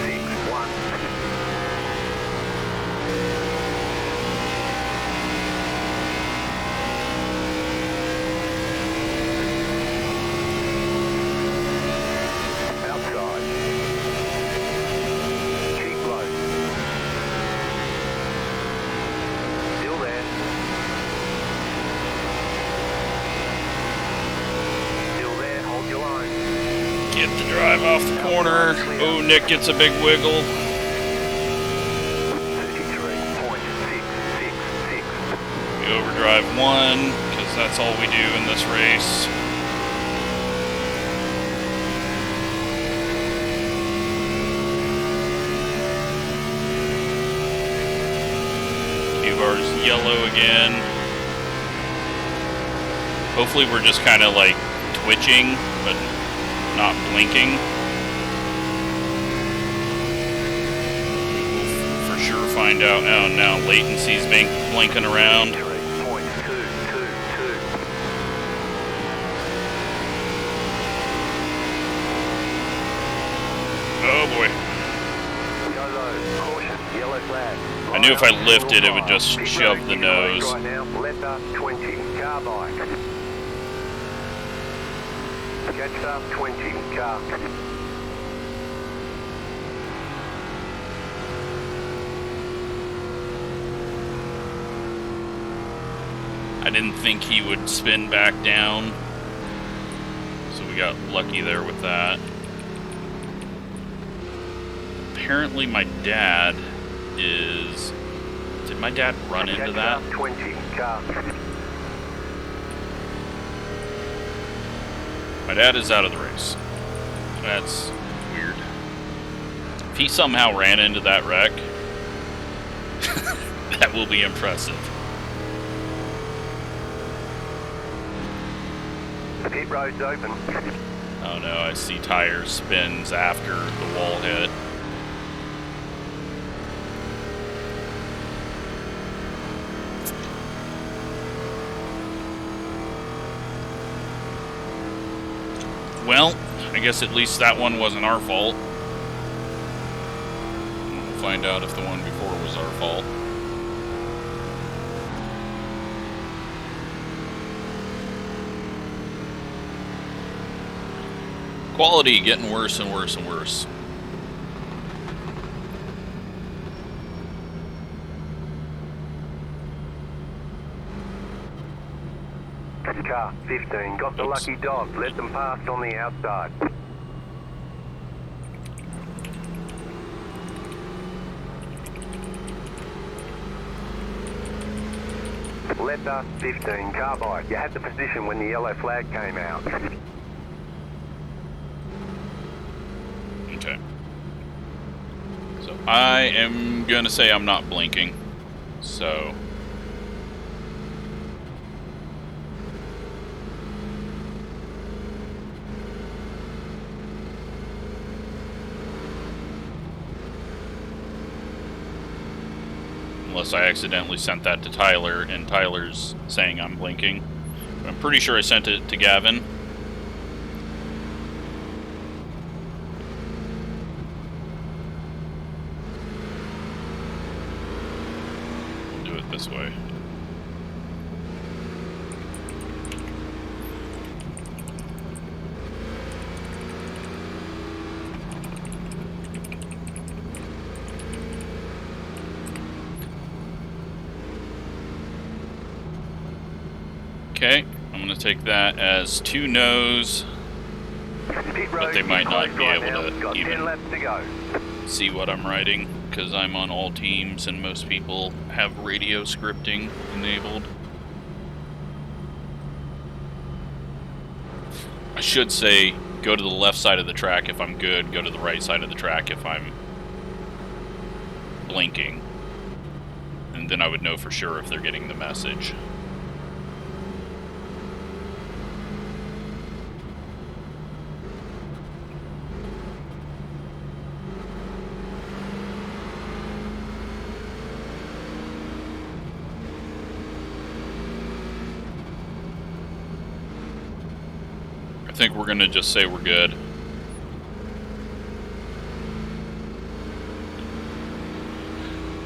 16.61. Outside. Keep low. Still there. Still there, hold your line. Get the drive off the corner. Oh, Nick gets a big wiggle. 33.666. We overdrive one, because that's all we do in this race. Q-bar's yellow again. Hopefully we're just kind of like twitching, but not blinking. We'll for sure find out. Oh, now latency's blinking around. 3.222. Oh boy. Go low, caution, yellow flag. I knew if I lifted, it would just shove the nose. Right now, letter 20, car bike. Catch up 20, car. I didn't think he would spin back down, so we got lucky there with that. Apparently my dad is... Did my dad run into that? 20, car. My dad is out of the race. That's weird. If he somehow ran into that wreck, that will be impressive. The pit road's open. Oh no, I see tire spins after the wall hit. Well, I guess at least that one wasn't our fault. We'll find out if the one before was our fault. Quality getting worse and worse and worse. Car 15, got the lucky dog. Let them pass on the outside. Letter 15, car bike. You had the position when the yellow flag came out. Okay. So I am gonna say I'm not blinking. So unless I accidentally sent that to Tyler and Tyler's saying I'm blinking. I'm pretty sure I sent it to Gavin. We'll do it this way. Okay, I'm going to take that as 2 no's, but they might not be able to even see what I'm writing, because I'm on all teams and most people have radio scripting enabled. I should say, go to the left side of the track if I'm good, go to the right side of the track if I'm blinking, and then I would know for sure if they're getting the message. I think we're gonna just say we're good.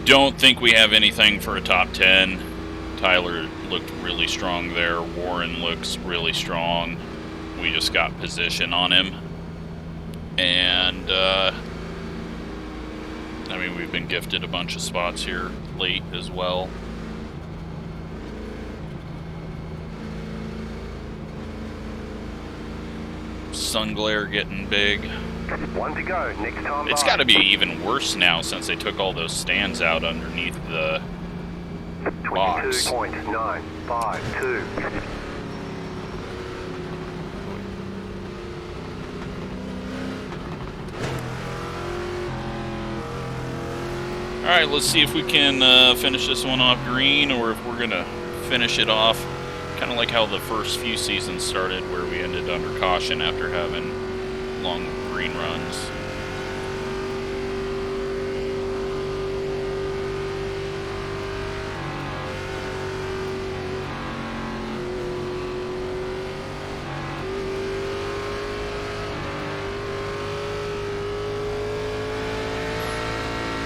Don't think we have anything for a top 10. Tyler looked really strong there. Warren looks really strong. We just got position on him. And, I mean, we've been gifted a bunch of spots here late as well. Sun glare getting big. 1 to go, next time. It's got to be even worse now since they took all those stands out underneath the box. 22.952. Alright, let's see if we can finish this one off green, or if we're going to finish it off kind of like how the first few seasons started, where we ended under caution after having long green runs.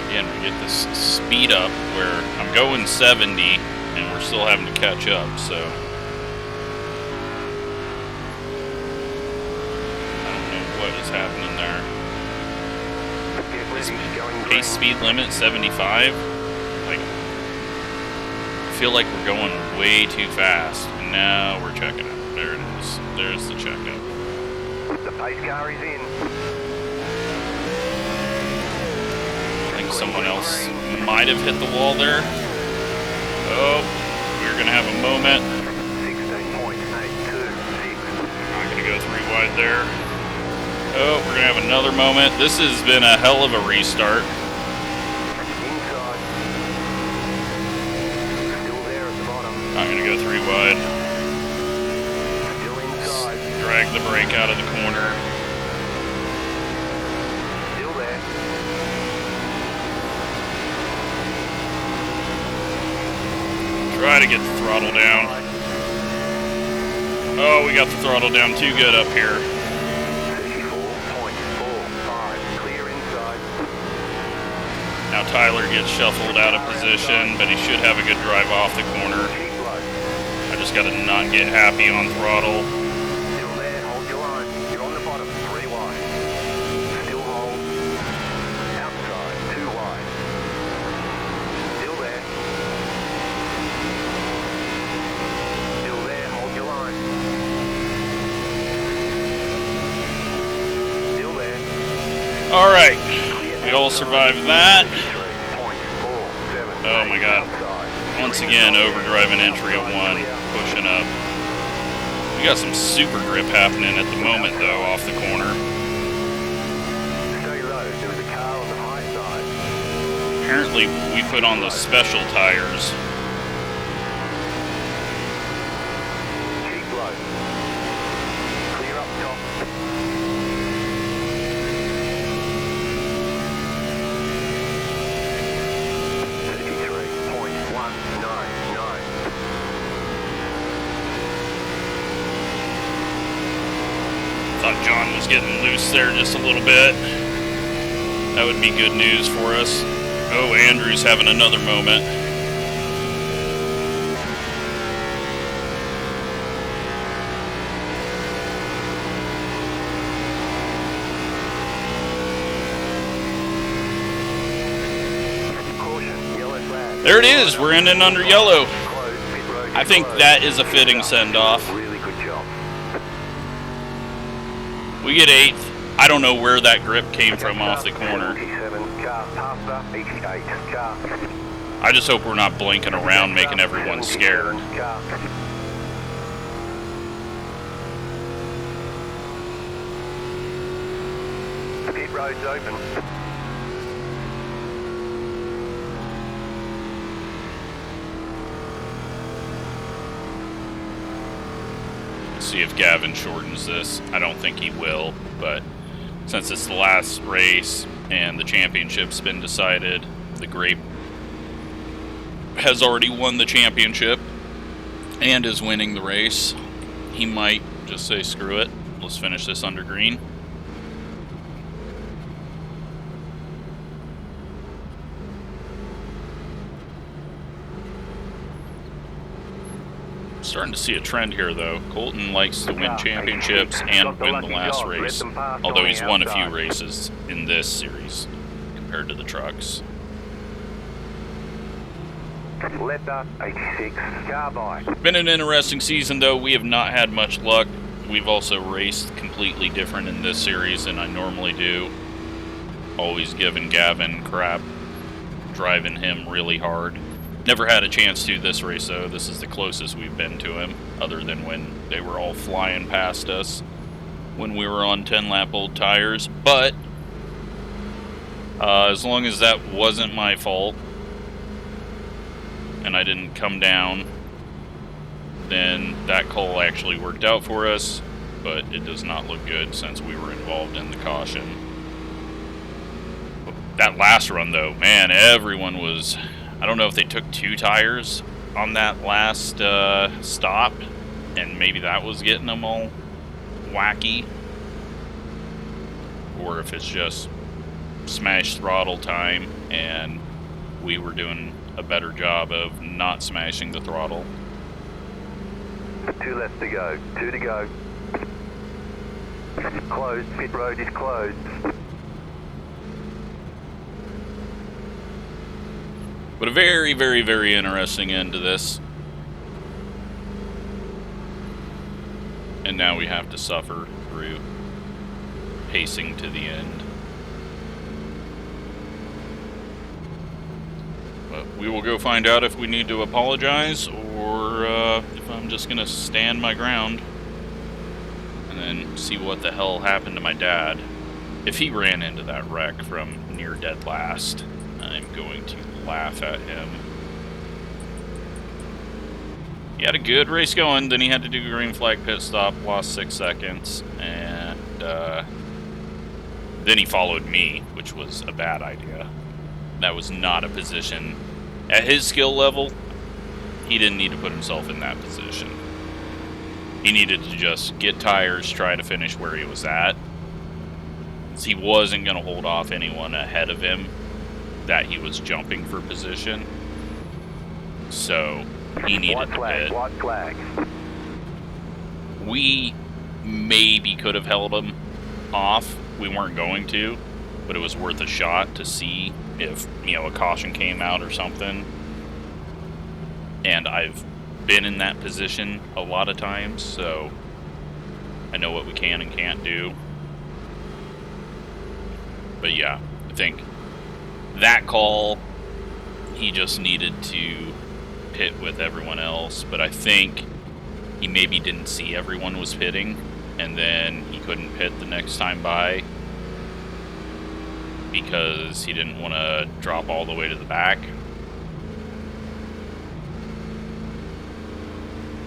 Again, to get this speed up where I'm going 70 and we're still having to catch up, so I don't know what is happening there. Is pace speed limit 75? Like, I feel like we're going way too fast, and now we're checking it. There it is. There's the checkup. The pace car is in. I think someone else might have hit the wall there. Oh, we're going to have a moment. 16.826. Not going to go 3 wide there. Oh, we're going to have another moment. This has been a hell of a restart. Inside. Still there at the bottom. Not going to go 3 wide. Still inside. Drag the brake out of the corner. Still there. Try to get the throttle down. Oh, we got the throttle down too good up here. 34.45. Clear inside. Now Tyler gets shuffled out of position, but he should have a good drive off the corner. Keep low. I just got to not get happy on throttle. Still there. Hold your line. You're on the bottom. 3 wide. Still hold. Outside. 2 wide. Still there. Still there. Hold your line. Still there. All right, we all survived that. Oh my God. Once again, overdriving entry at 1, pushing up. We got some super grip happening at the moment, though, off the corner. Stay low. There was a car on the high side. Apparently, we put on the special tires. Keep low. Clear up top. Thought John was getting loose there just a little bit. That would be good news for us. Oh, Andrew's having another moment. There it is. We're ending under yellow. I think that is a fitting send-off. Really good job. We get 8th. I don't know where that grip came from off the corner. I just hope we're not blinking around making everyone scared. Pit road's open. See if Gavin shortens this. I don't think he will, but since it's the last race and the championship's been decided, the Grape has already won the championship and is winning the race, he might just say screw it, let's finish this under green. Starting to see a trend here, though. Colton likes to win championships and win the last race, although he's won a few races in this series compared to the trucks. Letter 86, car by. Been an interesting season, though. We have not had much luck. We've also raced completely different in this series than I normally do. Always giving Gavin crap, driving him really hard. Never had a chance to this race, though. This is the closest we've been to him, other than when they were all flying past us when we were on 10-lap old tires. But as long as that wasn't my fault and I didn't come down, then that call actually worked out for us. But it does not look good since we were involved in the caution. That last run, though, man, everyone was... I don't know if they took 2 tires on that last stop, and maybe that was getting them all wacky, or if it's just smash throttle time and we were doing a better job of not smashing the throttle. 2 left to go. 2 to go. Closed. Pit road is closed. But a very, very, very interesting end to this. And now we have to suffer through pacing to the end. But we will go find out if we need to apologize or if I'm just going to stand my ground and then see what the hell happened to my dad. If he ran into that wreck from near dead last, I'm going to laugh at him. He had a good race going, then he had to do a green flag pit stop, lost 6 seconds, and then he followed me, which was a bad idea. That was not a position. At his skill level, he didn't need to put himself in that position. He needed to just get tires, try to finish where he was at. He wasn't going to hold off anyone ahead of him that he was jumping for position. So he needed to pit. White flag. We maybe could have held him off. We weren't going to, but it was worth a shot to see if, you know, a caution came out or something. And I've been in that position a lot of times, so I know what we can and can't do. But yeah, I think that call, he just needed to pit with everyone else, but I think he maybe didn't see everyone was pitting, and then he couldn't pit the next time by because he didn't want to drop all the way to the back.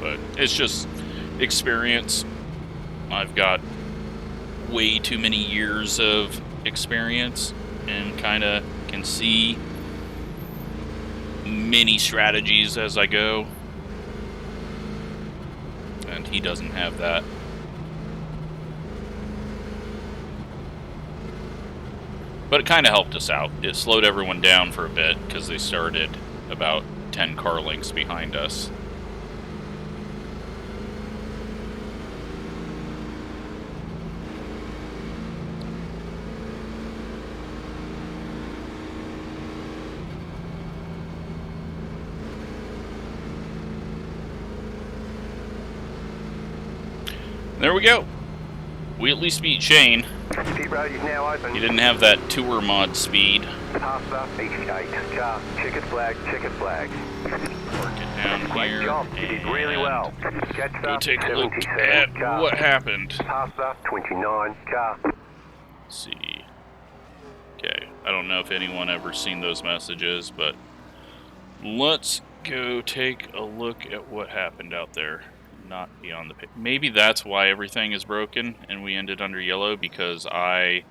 But it's just experience. I've got way too many years of experience and kind of can see many strategies as I go, and he doesn't have that. But it kind of helped us out. It slowed everyone down for a bit because they started about 10 car lengths behind us. There we go. We at least beat Shane. Pit road is now open. He didn't have that tour mod speed. Pasta, East 8 car. Checkered flag, checkered flag. Work it down Great here. job. You did really well. Go take a look at what happened. Pasta, 29 car. Let's see. Okay, I don't know if anyone ever seen those messages, but let's go take a look at what happened out there. Not beyond the pit. Maybe that's why everything is broken and we ended under yellow, because I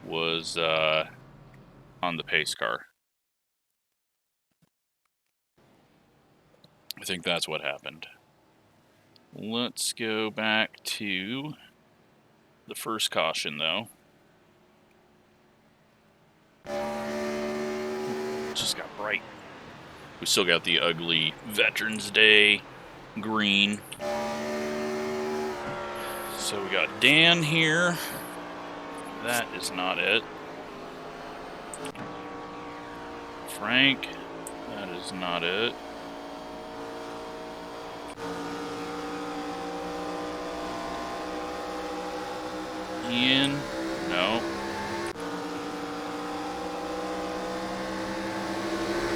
was on the pace car. I think that's what happened. Let's go back to the first caution, though. Just got bright. We still got the ugly Veterans Day green. So we got Dan here. That is not it. Frank. That is not it. Ian. No.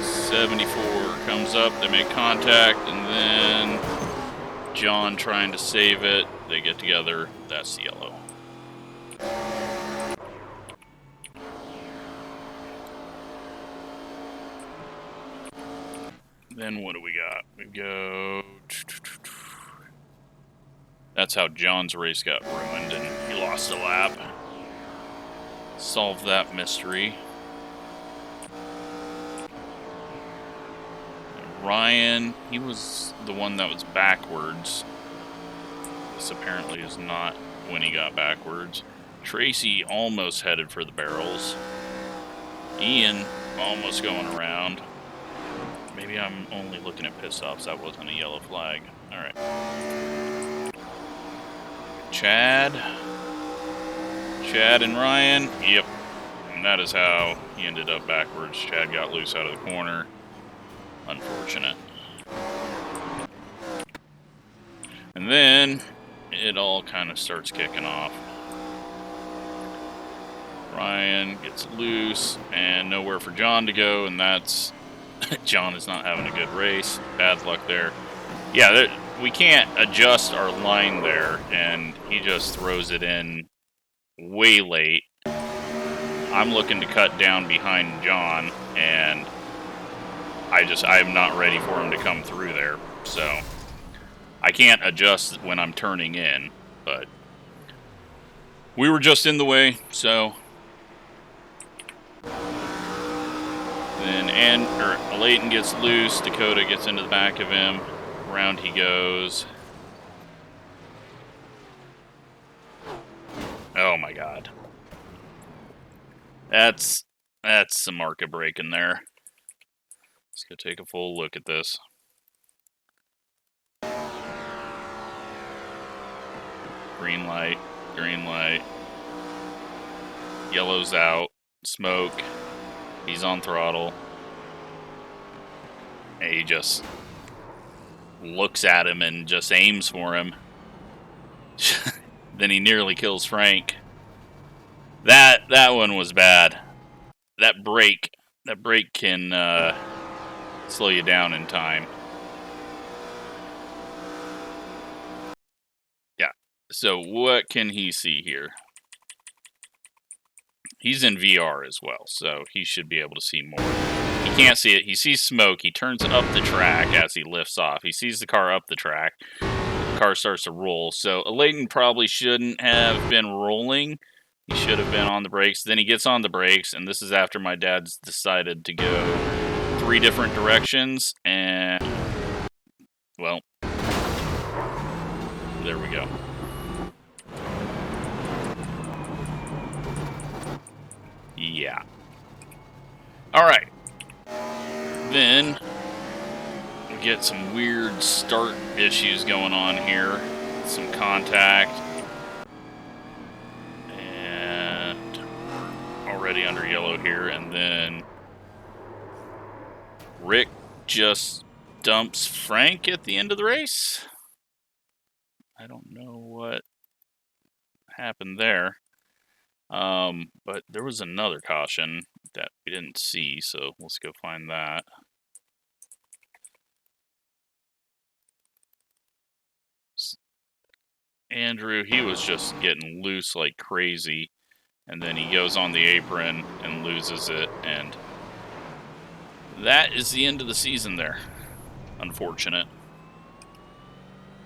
74 comes up, they make contact, and then John trying to save it. They get together. That's the yellow. Then what do we got? We go... That's how John's race got ruined and he lost a lap. Solve that mystery. Ryan, he was the one that was backwards. This apparently is not when he got backwards. Tracy almost headed for the barrels. Ian almost going around. Maybe I'm only looking at pit stops. That wasn't a yellow flag. All right. Chad and Ryan. Yep. And that is how he ended up backwards. Chad got loose out of the corner. Unfortunate. And then it all kind of starts kicking off. Ryan gets loose and nowhere for John to go, and that's John is not having a good race. Bad luck there. Yeah, we can't adjust our line there, and he just throws it in way late. I'm looking to cut down behind John, and I'm not ready for him to come through there, so I can't adjust when I'm turning in, but we were just in the way, so then Leighton gets loose, Dakota gets into the back of him, around he goes. Oh my god. That's some market break in there. Let's go take a full look at this. Green light, green light. Yellow's out, smoke. He's on throttle. And he just looks at him and just aims for him. Then he nearly kills Frank. That one was bad. That brake can slow you down in time. Yeah. So what can he see here? He's in VR as well, so he should be able to see more. He can't see it. He sees smoke. He turns up the track as he lifts off. He sees the car up the track. The car starts to roll. So Leighton probably shouldn't have been rolling. He should have been on the brakes. Then he gets on the brakes, and this is after my dad's decided to go 3 different directions, and, well, there we go. Yeah. Alright. Then we get some weird start issues going on here. Some contact. And already under yellow here. And then Rick just dumps Frank at the end of the race. I don't know what happened there. But there was another caution that we didn't see, so let's go find that. Andrew, he was just getting loose like crazy, and then he goes on the apron and loses it, and that is the end of the season there. Unfortunate.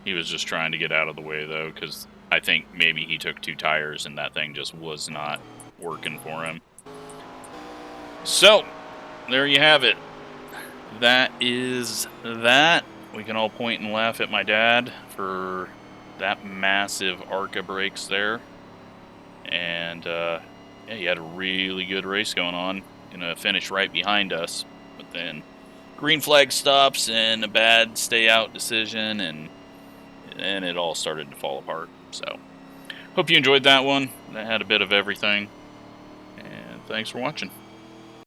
He was just trying to get out of the way, though, because I think maybe he took 2 tires and that thing just was not working for him. So, there you have it. That is that. We can all point and laugh at my dad for that massive ARCA brakes there. And, yeah, he had a really good race going on. Gonna finish right behind us. But then green flag stops and a bad stay out decision, and it all started to fall apart. So, hope you enjoyed that one. That had a bit of everything. And thanks for watching.